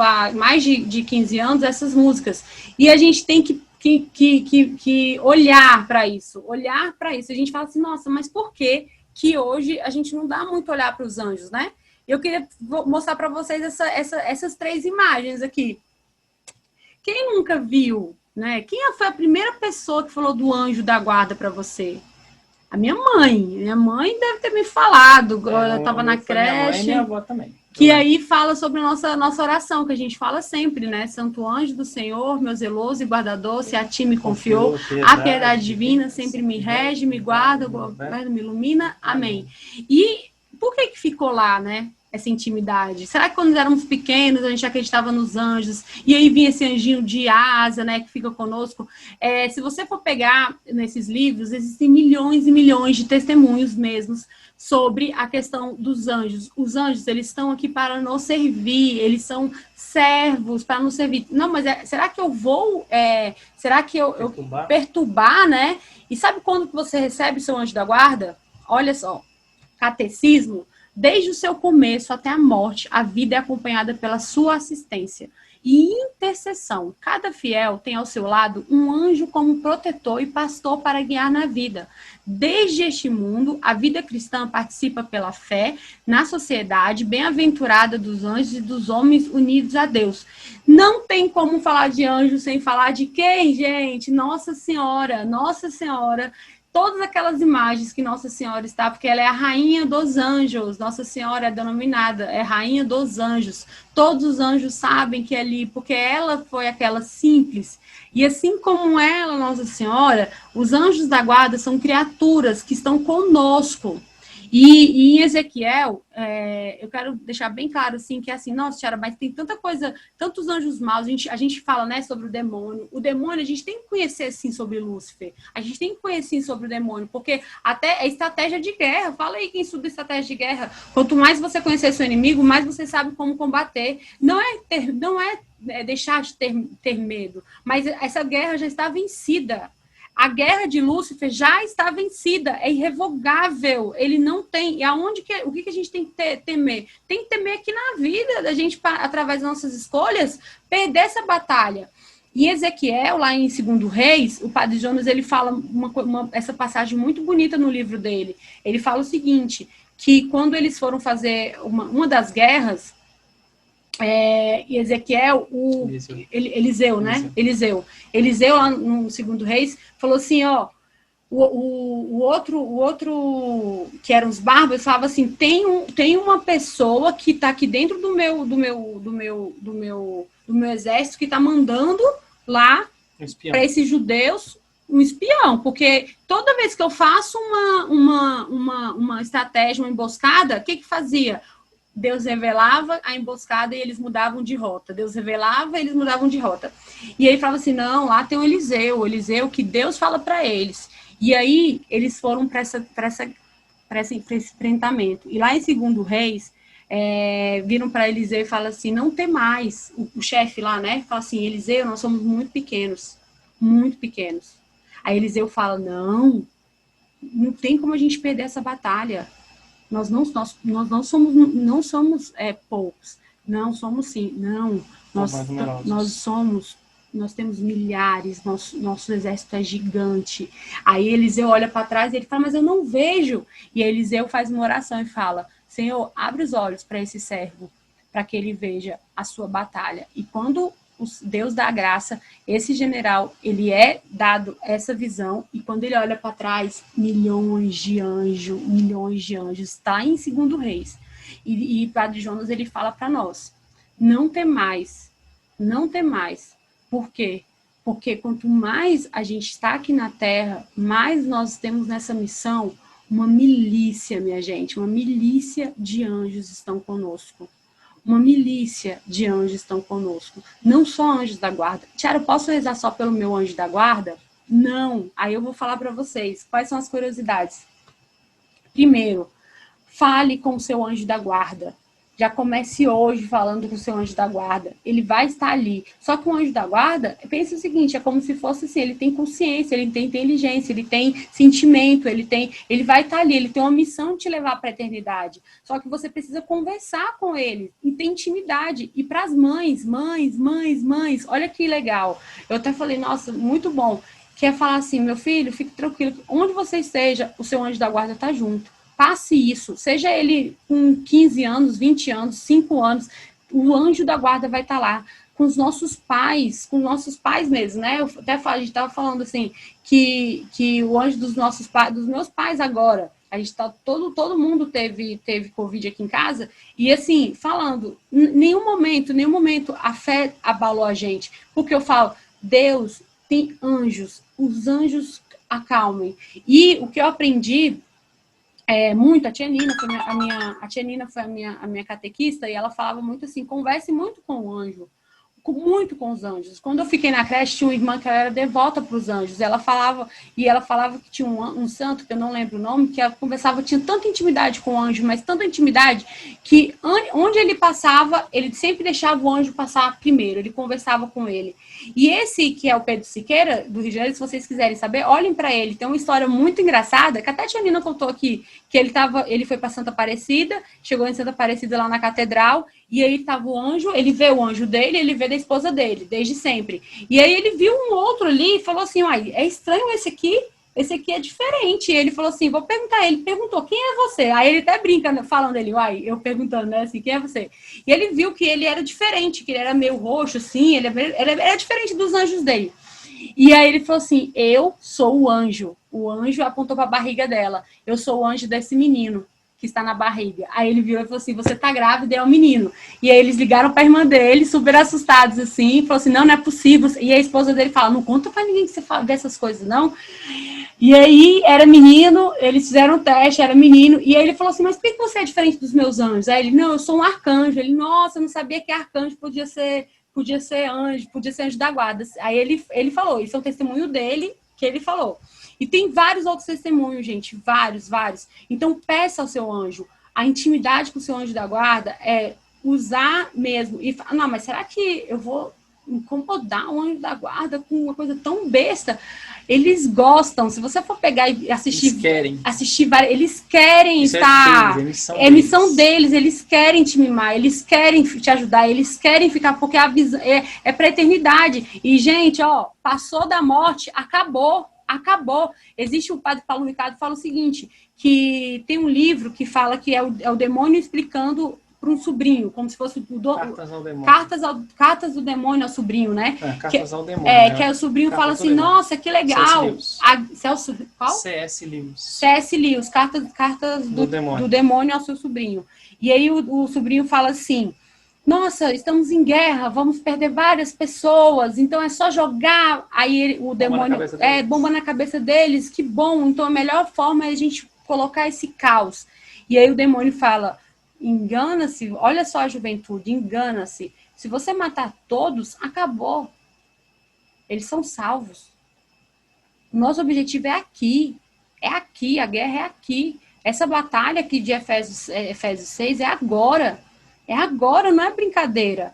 há mais de 15 anos, essas músicas. E a gente tem que olhar para isso. A gente fala assim, nossa, mas por que hoje a gente não dá muito olhar para os anjos, né? Eu queria mostrar para vocês essas 3 imagens aqui. Quem nunca viu, né? Quem foi a primeira pessoa que falou do anjo da guarda para você? A minha mãe. Minha mãe deve ter me falado. Eu estava na creche. Minha mãe e minha avó também. Que aí fala sobre a nossa oração, que a gente fala sempre, né? Santo anjo do Senhor, meu zeloso e guardador, se a ti me confiou, a piedade divina sempre me rege, me guarda, me ilumina. Amém. E por que ficou lá, né? essa intimidade? Será que quando éramos pequenos a gente acreditava nos anjos e aí vinha esse anjinho de asa, né, que fica conosco? Se você for pegar nesses livros, existem milhões e milhões de testemunhos mesmos sobre a questão dos anjos. Os anjos, eles estão aqui para nos servir, eles são servos para nos servir. Não, mas será que eu vou, será que eu perturbar, né? E sabe quando que você recebe seu anjo da guarda? Olha só, catecismo, desde o seu começo até a morte, a vida é acompanhada pela sua assistência e intercessão. Cada fiel tem ao seu lado um anjo como protetor e pastor para guiar na vida. Desde este mundo, a vida cristã participa pela fé na sociedade bem-aventurada dos anjos e dos homens unidos a Deus. Não tem como falar de anjo sem falar de quem, gente? Nossa Senhora, Nossa Senhora. Todas aquelas imagens que Nossa Senhora está, porque ela é a rainha dos anjos, Nossa Senhora é denominada, é rainha dos anjos. Todos os anjos sabem que é ali, porque ela foi aquela simples. E assim como ela, Nossa Senhora, os anjos da guarda são criaturas que estão conosco. E em Ezequiel, eu quero deixar bem claro, assim, que é assim, nossa, Tiara, mas tem tanta coisa, tantos anjos maus, a gente fala, né, sobre o demônio. O demônio, a gente tem que conhecer, assim, sobre Lúcifer. A gente tem que conhecer sobre o demônio, porque até é estratégia de guerra. Fala aí quem estuda estratégia de guerra. Quanto mais você conhecer seu inimigo, mais você sabe como combater. Não é deixar de ter medo, mas essa guerra já está vencida. A guerra de Lúcifer já está vencida, é irrevogável, ele não tem. E o que a gente tem que temer? Tem que temer aqui na vida, da gente, através das nossas escolhas, perder essa batalha. E Ezequiel, lá em 2 Reis, o Padre Jonas, ele fala essa passagem muito bonita no livro dele. Ele fala o seguinte, que quando eles foram fazer uma das guerras, Ezequiel, Eliseu, né? Eliseu, lá no 2 Reis, falou assim, ó, o outro que eram os bárbaros, falava assim, tem uma pessoa que está aqui dentro do meu exército que está mandando lá para esses judeus um espião, porque toda vez que eu faço uma estratégia, uma emboscada, o que fazia? Deus revelava a emboscada e eles mudavam de rota. Deus revelava e eles mudavam de rota. E ele falava assim, não, lá tem o Eliseu que Deus fala para eles. E aí eles foram para esse enfrentamento. E lá em 2 Reis, viram para Eliseu e falam assim, não tem mais. O chefe lá, né, fala assim, Eliseu, nós somos muito pequenos. Muito pequenos. Aí Eliseu fala, não tem como a gente perder essa batalha. Nós não somos poucos. Não, somos sim. Não, nós temos milhares, nosso exército é gigante. Aí Eliseu olha para trás e ele fala, mas eu não vejo. E Eliseu faz uma oração e fala, Senhor, abre os olhos para esse servo, para que ele veja a sua batalha. E quando Deus dá a graça, esse general, ele é dado essa visão, e quando ele olha para trás, milhões de anjos, está em 2 Reis. E Padre Jonas, ele fala para nós, não tem mais. Por quê? Porque quanto mais a gente está aqui na Terra, mais nós temos nessa missão uma milícia, minha gente, uma milícia de anjos estão conosco. Uma milícia de anjos estão conosco. Não só anjos da guarda. Tiara, eu posso rezar só pelo meu anjo da guarda? Não. Aí eu vou falar para vocês. Quais são as curiosidades? Primeiro, fale com o seu anjo da guarda. Já comece hoje falando com o seu anjo da guarda. Ele vai estar ali. Só que o anjo da guarda, pensa o seguinte, é como se fosse assim, ele tem consciência, ele tem inteligência, ele tem sentimento, ele vai estar ali, ele tem uma missão de te levar para a eternidade. Só que você precisa conversar com ele e ter intimidade. E para as mães, olha que legal. Eu até falei, nossa, muito bom. Quer falar assim, meu filho, fique tranquilo, onde você esteja, o seu anjo da guarda está junto. Passe isso, seja ele com 15 anos, 20 anos, 5 anos, o anjo da guarda vai estar lá, com os nossos pais mesmo, né? A gente estava falando assim, que o anjo dos nossos pais, dos meus pais agora, a gente tá, todo mundo teve Covid aqui em casa, e assim, falando, nenhum momento a fé abalou a gente, porque eu falo, Deus tem anjos, os anjos acalmem. E o que eu aprendi muito, a tia Nina foi a minha catequista, e ela falava muito assim, converse muito com o anjo, muito com os anjos. Quando eu fiquei na creche, tinha uma irmã que ela era devota para os anjos. Ela falava que tinha um santo, que eu não lembro o nome, que ela conversava, tinha tanta intimidade com o anjo, mas tanta intimidade, que onde ele passava, ele sempre deixava o anjo passar primeiro, ele conversava com ele. E esse, que é o Pedro Siqueira, do Rio de Janeiro, se vocês quiserem saber, olhem para ele. Tem uma história muito engraçada, que até a tia Nina contou aqui, que ele foi para Santa Aparecida, chegou em Santa Aparecida lá na catedral, e aí estava o anjo, ele vê o anjo dele, ele vê da esposa dele, desde sempre. E aí ele viu um outro ali e falou assim, uai, é estranho esse aqui é diferente. E ele falou assim, vou perguntar a ele. Perguntou, quem é você? Aí ele até brinca, falando ele, uai, eu perguntando, né, assim, quem é você? E ele viu que ele era diferente, que ele era meio roxo, assim, ele era diferente dos anjos dele. E aí ele falou assim, eu sou o anjo. O anjo apontou para a barriga dela. Eu sou o anjo desse menino que está na barriga. Aí ele viu e falou assim, você tá grávida, é um menino. E aí eles ligaram para a irmã dele, super assustados, assim, e falou assim, não é possível. E a esposa dele fala, não conta para ninguém que você fala dessas coisas, não. E aí era menino, eles fizeram um teste, era menino, e aí ele falou assim, mas por que você é diferente dos meus anjos? Aí ele, não, eu sou um arcanjo. Ele, nossa, eu não sabia que arcanjo podia ser anjo da guarda. Aí ele falou, isso é um testemunho dele, que ele falou. E tem vários outros testemunhos, gente, vários. Então, peça ao seu anjo. A intimidade com o seu anjo da guarda é usar mesmo. E não, mas será que eu vou incomodar o anjo da guarda com uma coisa tão besta? Eles gostam. Se você for pegar e assistir eles querem estar. É missão deles. Eles querem te mimar, eles querem te ajudar, eles querem ficar, porque a visão é pra eternidade. E, gente, ó, passou da morte, acabou. Existe o padre Paulo Ricardo que fala o seguinte, que tem um livro que fala que é o demônio explicando para um sobrinho, como se fosse Cartas ao demônio. Cartas do demônio ao sobrinho, né? Cartas ao demônio. Que é o sobrinho fala assim, nossa, que legal. Qual? C.S. Lewis. C.S. Lewis, cartas do demônio ao seu sobrinho. E aí o sobrinho fala assim, nossa, estamos em guerra, vamos perder várias pessoas, então é só jogar, aí o demônio bomba na cabeça deles, que bom, então a melhor forma é a gente colocar esse caos. E aí o demônio fala, engana-se, olha só a juventude, engana-se, se você matar todos, acabou, eles são salvos. Nosso objetivo é aqui, a guerra é aqui, essa batalha aqui de Efésios 6 é agora, não é brincadeira.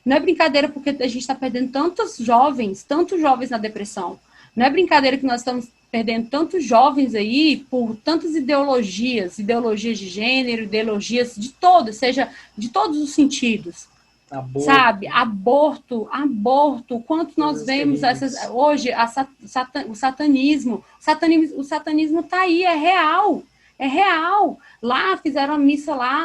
Não é brincadeira porque a gente está perdendo tantos jovens na depressão. Não é brincadeira que nós estamos perdendo tantos jovens aí por tantas ideologias de gênero, ideologias de todos, seja de todos os sentidos. Aborto. Sabe? Aborto. Quanto nós vemos hoje, o satanismo. O satanismo está aí, é real. Lá fizeram a missa lá,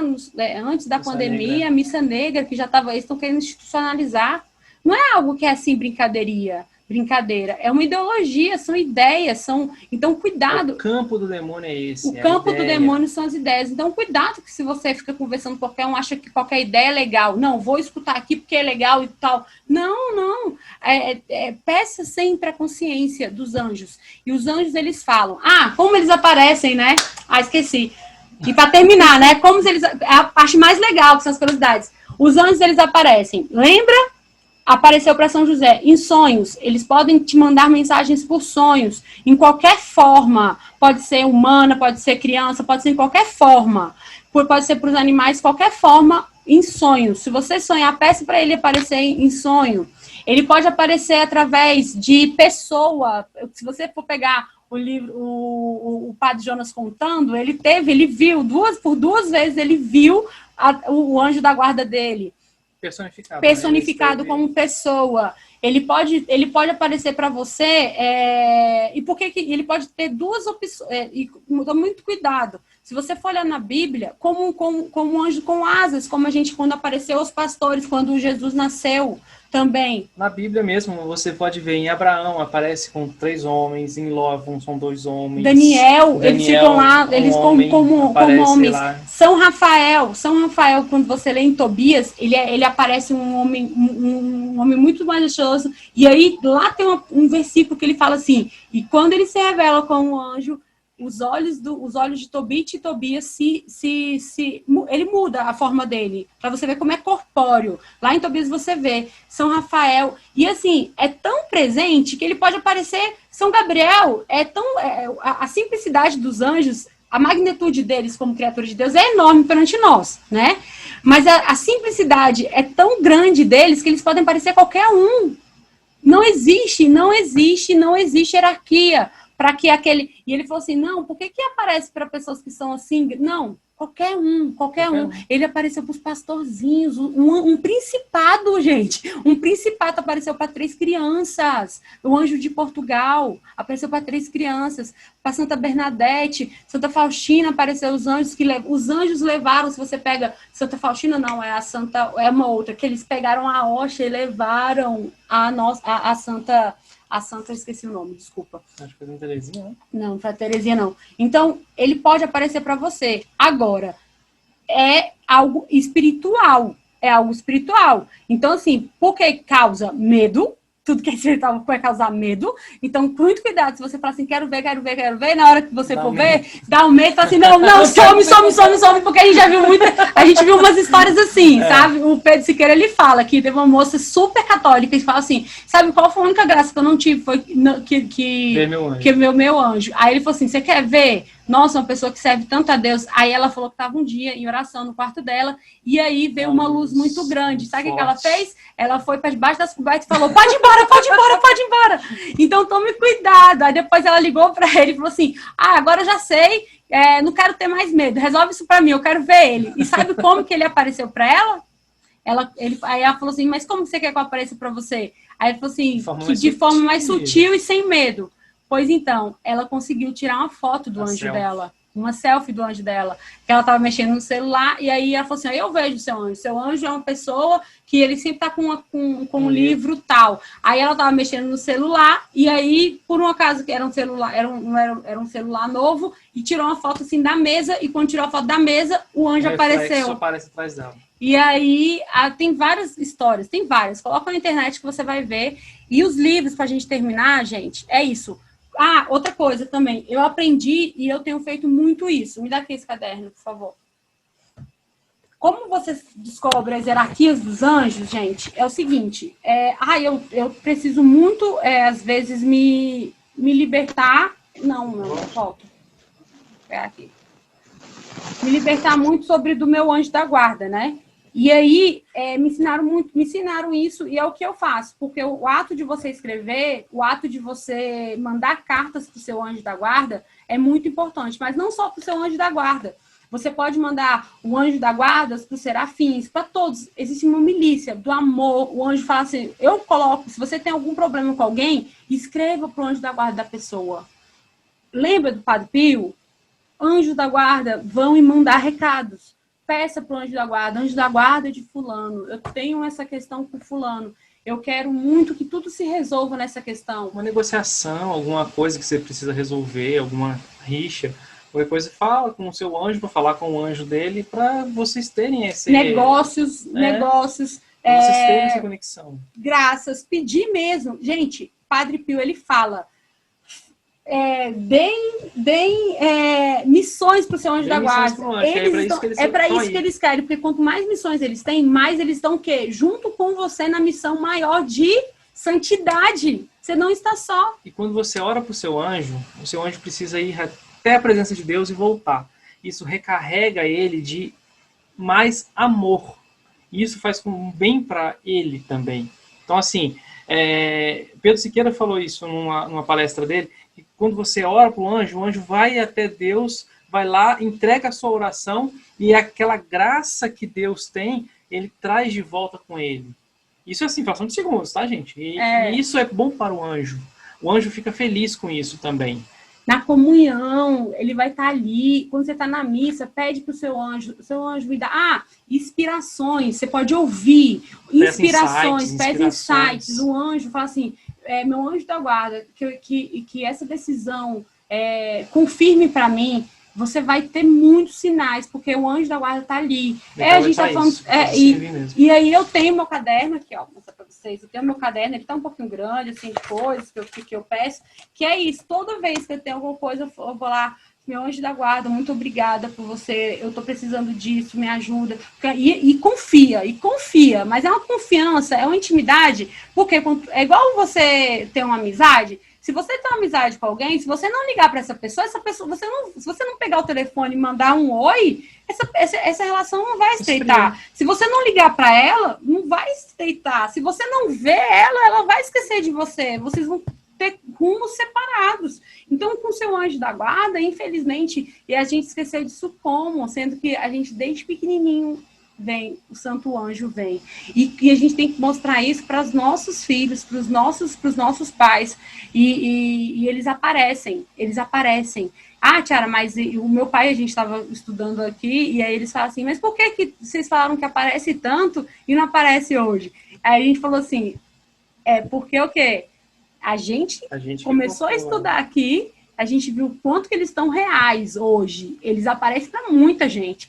antes da pandemia, a missa negra, que já estava, eles estão querendo institucionalizar. Não é algo que é assim, brincadeira. É uma ideologia, são ideias, então cuidado. O campo do demônio é esse. O campo do demônio são as ideias. Então cuidado que se você fica conversando com qualquer um, acha que qualquer ideia é legal. Não, vou escutar aqui porque é legal e tal. Não. Peça sempre a consciência dos anjos. E os anjos, eles falam. Como eles aparecem, né? Esqueci. E para terminar, né? É a parte mais legal, que são as curiosidades. Os anjos, eles aparecem. Lembra? Apareceu para São José em sonhos. Eles podem te mandar mensagens por sonhos, em qualquer forma. Pode ser humana, pode ser criança, pode ser em qualquer forma. Pode ser para os animais, qualquer forma, em sonhos. Se você sonhar, peça para ele aparecer em sonho. Ele pode aparecer através de pessoa. Se você for pegar o livro, o Padre Jonas contando, ele viu, por duas vezes ele viu o anjo da guarda dele. Personificado como pessoa. Ele pode aparecer para você, e por que ele pode ter duas opções, e toma muito cuidado. Se você for olhar na Bíblia, como um anjo com asas, como a gente, quando apareceu aos pastores, quando Jesus nasceu também. Na Bíblia mesmo, você pode ver, em Abraão aparece com 3 homens, em Ló são 2 homens. Daniel, eles ficam lá, eles como homens. Lá. São Rafael, quando você lê em Tobias, ele aparece um homem muito majestoso, e aí lá tem um versículo que ele fala assim, e quando ele se revela como anjo, os olhos de Tobit e Tobias ele muda a forma dele, para você ver como é corpóreo. Lá em Tobias você vê São Rafael, e assim, é tão presente que ele pode aparecer São Gabriel, a simplicidade dos anjos, a magnitude deles como criatura de Deus é enorme perante nós, né? Mas a simplicidade é tão grande deles que eles podem parecer qualquer um. Não existe hierarquia para que aquele... E ele falou assim, não, por que aparece para pessoas que são assim? Não, qualquer um. Ele apareceu para os pastorzinhos, um principado, gente. Um principado apareceu para 3 crianças. O anjo de Portugal apareceu para 3 crianças. Para Santa Bernadette, Santa Faustina apareceu os anjos os anjos levaram, se você pega Santa Faustina, não, é uma outra, que eles pegaram a hóstia e levaram a Santa, esqueci o nome, desculpa. Acho que foi Santa Teresinha, né? Não, foi a Teresinha, não. Então, ele pode aparecer para você. Agora, é algo espiritual. Então, assim, porque causa medo, tudo que é espiritual vai causar medo. Então, com muito cuidado, se você falar assim, quero ver, na hora que você for ver, dá um medo, fala assim, não, some, porque a gente viu umas histórias assim, sabe? O Pedro Siqueira, ele fala que teve uma moça super católica, e fala assim, sabe qual foi a única graça que eu não tive? Foi que meu anjo. Aí ele falou assim, você quer ver? Nossa, uma pessoa que serve tanto a Deus. Aí ela falou que estava um dia em oração no quarto dela, e aí veio uma luz muito grande. Sabe o que ela fez? Ela foi para debaixo das cobertas e falou, pode ir embora. Então tome cuidado. Aí depois ela ligou para ele e falou assim, agora eu já sei, não quero ter mais medo, resolve isso para mim, eu quero ver ele. E sabe como que ele apareceu para ela? Aí ela falou assim, mas como você quer que eu apareça para você? Aí ele falou assim, de forma mais sutil e sem medo. Pois então, ela conseguiu tirar uma foto do anjo dela, uma selfie do anjo dela, que ela estava mexendo no celular, e aí ela falou assim, eu vejo seu anjo é uma pessoa que ele sempre está com um livro tal. Aí ela estava mexendo no celular, e aí, por um acaso, que era um celular, era um celular novo, e tirou uma foto assim da mesa, e quando tirou a foto da mesa, o anjo apareceu. Aparece atrás dela. E aí, tem várias histórias, coloca na internet que você vai ver. E os livros, para a gente terminar, gente, é isso. Outra coisa também, eu aprendi e eu tenho feito muito isso. Me dá aqui esse caderno, por favor. Como você descobre as hierarquias dos anjos, gente, é o seguinte, eu preciso muito, às vezes, me libertar... Não, volta. Vou pegar aqui. Me libertar muito do meu anjo da guarda, né? E aí, me ensinaram isso, e é o que eu faço, porque o ato de você escrever, o ato de você mandar cartas para o seu anjo da guarda é muito importante, mas não só para o seu anjo da guarda. Você pode mandar o anjo da guarda para os serafins, para todos. Existe uma milícia do amor. O anjo fala assim, se você tem algum problema com alguém, escreva para o anjo da guarda da pessoa. Lembra do Padre Pio? Anjos da guarda vão e mandar recados. Peça para o anjo da guarda de fulano, eu tenho essa questão com fulano, eu quero muito que tudo se resolva nessa questão. Uma negociação, alguma coisa que você precisa resolver, alguma rixa, qualquer coisa, fala com o seu anjo, para falar com o anjo dele, para vocês terem esse... Negócios. Para vocês terem essa conexão. Graças, pedir mesmo. Gente, Padre Pio, ele fala... deem missões para o seu anjo da guarda. É para isso que eles querem, porque quanto mais missões eles têm, mais eles estão o quê? Junto com você na missão maior de santidade. Você não está só. E quando você ora para o seu anjo precisa ir até a presença de Deus e voltar. Isso recarrega ele de mais amor. E isso faz um bem para ele também. Então, assim, Pedro Siqueira falou isso numa palestra dele, que quando você ora para o anjo vai até Deus, vai lá, entrega a sua oração, e aquela graça que Deus tem, ele traz de volta com ele. Isso é assim, fração de segundos, tá, gente? E isso é bom para o anjo. O anjo fica feliz com isso também. Na comunhão, ele vai estar ali. Quando você está na missa, pede para o seu anjo me dá inspirações. Você pode ouvir inspirações, pede insights. O anjo fala assim, meu anjo da guarda, que essa decisão confirme para mim. Você vai ter muitos sinais, porque o anjo da guarda está ali. A gente está falando. E aí eu tenho meu caderno aqui, ó, vou mostrar para você. vocês. Eu tenho meu caderno, ele tá um pouquinho grande, assim, de coisas que eu peço, que é isso. Toda vez que eu tenho alguma coisa, eu vou lá, meu anjo da guarda, muito obrigada por você, eu tô precisando disso, me ajuda. E confia, mas é uma confiança, é uma intimidade, porque é igual você ter uma amizade. Se você tem uma amizade com alguém, se você não ligar para essa pessoa, se você não pegar o telefone e mandar um oi, essa relação não vai estreitar. Se você não ligar para ela, não vai estreitar. Se você não vê ela vai esquecer de você. Vocês vão ter rumos separados. Então, com o seu anjo da guarda, infelizmente, e a gente esqueceu disso como? Sendo que a gente, desde pequenininho, vem, o santo anjo vem. E a gente tem que mostrar isso para os nossos filhos, para os nossos pais. E eles aparecem. Ah, Tiara, mas o meu pai, a gente estava estudando aqui, e aí eles falam assim, mas por que vocês falaram que aparece tanto e não aparece hoje? Aí a gente falou assim, porque o quê? A gente começou a estudar aqui, a gente viu o quanto que eles estão reais hoje. Eles aparecem para muita gente.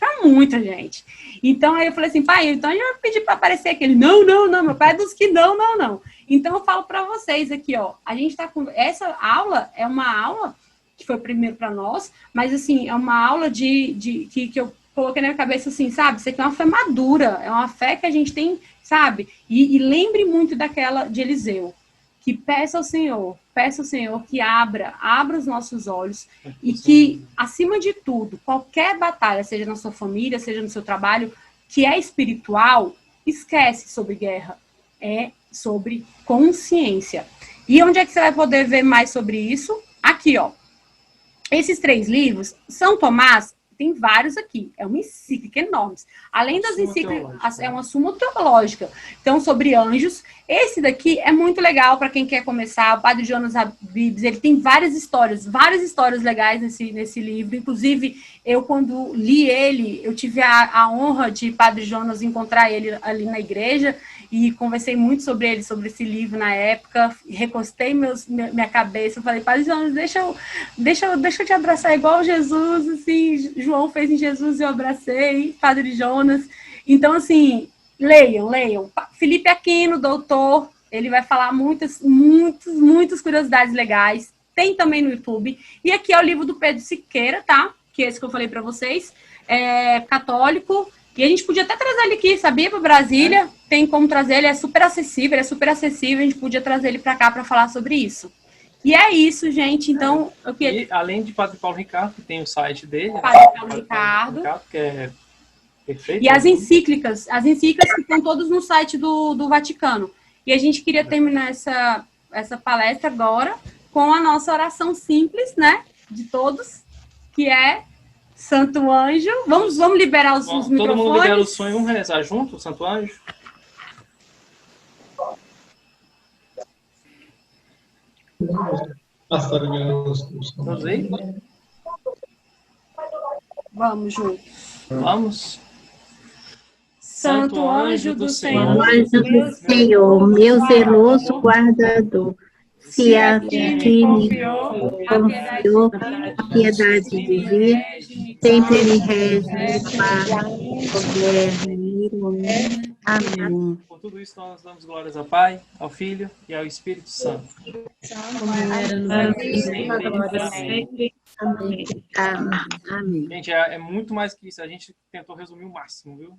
Então, aí eu falei assim, pai, então a gente vai pedir para aparecer aquele. Não, meu pai é dos que não. Então, eu falo para vocês aqui, ó, a gente está com... Essa aula é uma aula que foi primeiro para nós, mas, assim, é uma aula que eu coloquei na minha cabeça, assim, sabe? Isso aqui é uma fé madura, é uma fé que a gente tem, sabe? E lembre muito daquela de Eliseu. Que peça ao Senhor que abra os nossos olhos e que, acima de tudo, qualquer batalha, seja na sua família, seja no seu trabalho, que é espiritual, esquece sobre guerra, é sobre consciência. E onde é que você vai poder ver mais sobre isso? Aqui, ó. Esses 3 livros, São Tomás, tem vários aqui, é uma encíclica enorme. Além das encíclicas, é uma suma teológica. Então, sobre anjos. Esse daqui é muito legal para quem quer começar. O Padre Jonas Habibs, ele tem várias histórias legais nesse livro. Inclusive, eu, quando li ele, eu tive a honra de Padre Jonas encontrar ele ali na igreja e conversei muito sobre ele, sobre esse livro na época. Recostei minha cabeça, falei, Padre Jonas, deixa eu te abraçar igual Jesus, assim, João fez em Jesus e eu abracei, Padre Jonas. Então, assim, leiam. Felipe Aquino, doutor, ele vai falar muitas curiosidades legais. Tem também no YouTube. E aqui é o livro do Pedro Siqueira, tá? Que é esse que eu falei para vocês. É católico. E a gente podia até trazer ele aqui, sabia? Para Brasília. Tem como trazer, ele é super acessível. A gente podia trazer ele para cá para falar sobre isso. E é isso, gente. Então, eu queria... E, além de Padre Paulo Ricardo, que tem o site dele. Padre Paulo Ricardo. Que é perfeito. E as encíclicas que estão todas no site do Vaticano. E a gente queria terminar essa palestra agora com a nossa oração simples, né? De todos, que é Santo Anjo. Vamos liberar os microfones. Todo mundo libera o sonho. Vamos rezar junto, Santo Anjo? Todos aí? Vamos juntos. Vamos. Santo anjo do Senhor, meu zeloso guardador, se a ti me confiou piedade de vir, sempre me rege para poder. Amém. Por tudo isso, nós damos glórias ao Pai, ao Filho e ao Espírito Santo. Amém. Gente, é muito mais que isso. A gente tentou resumir o máximo, viu?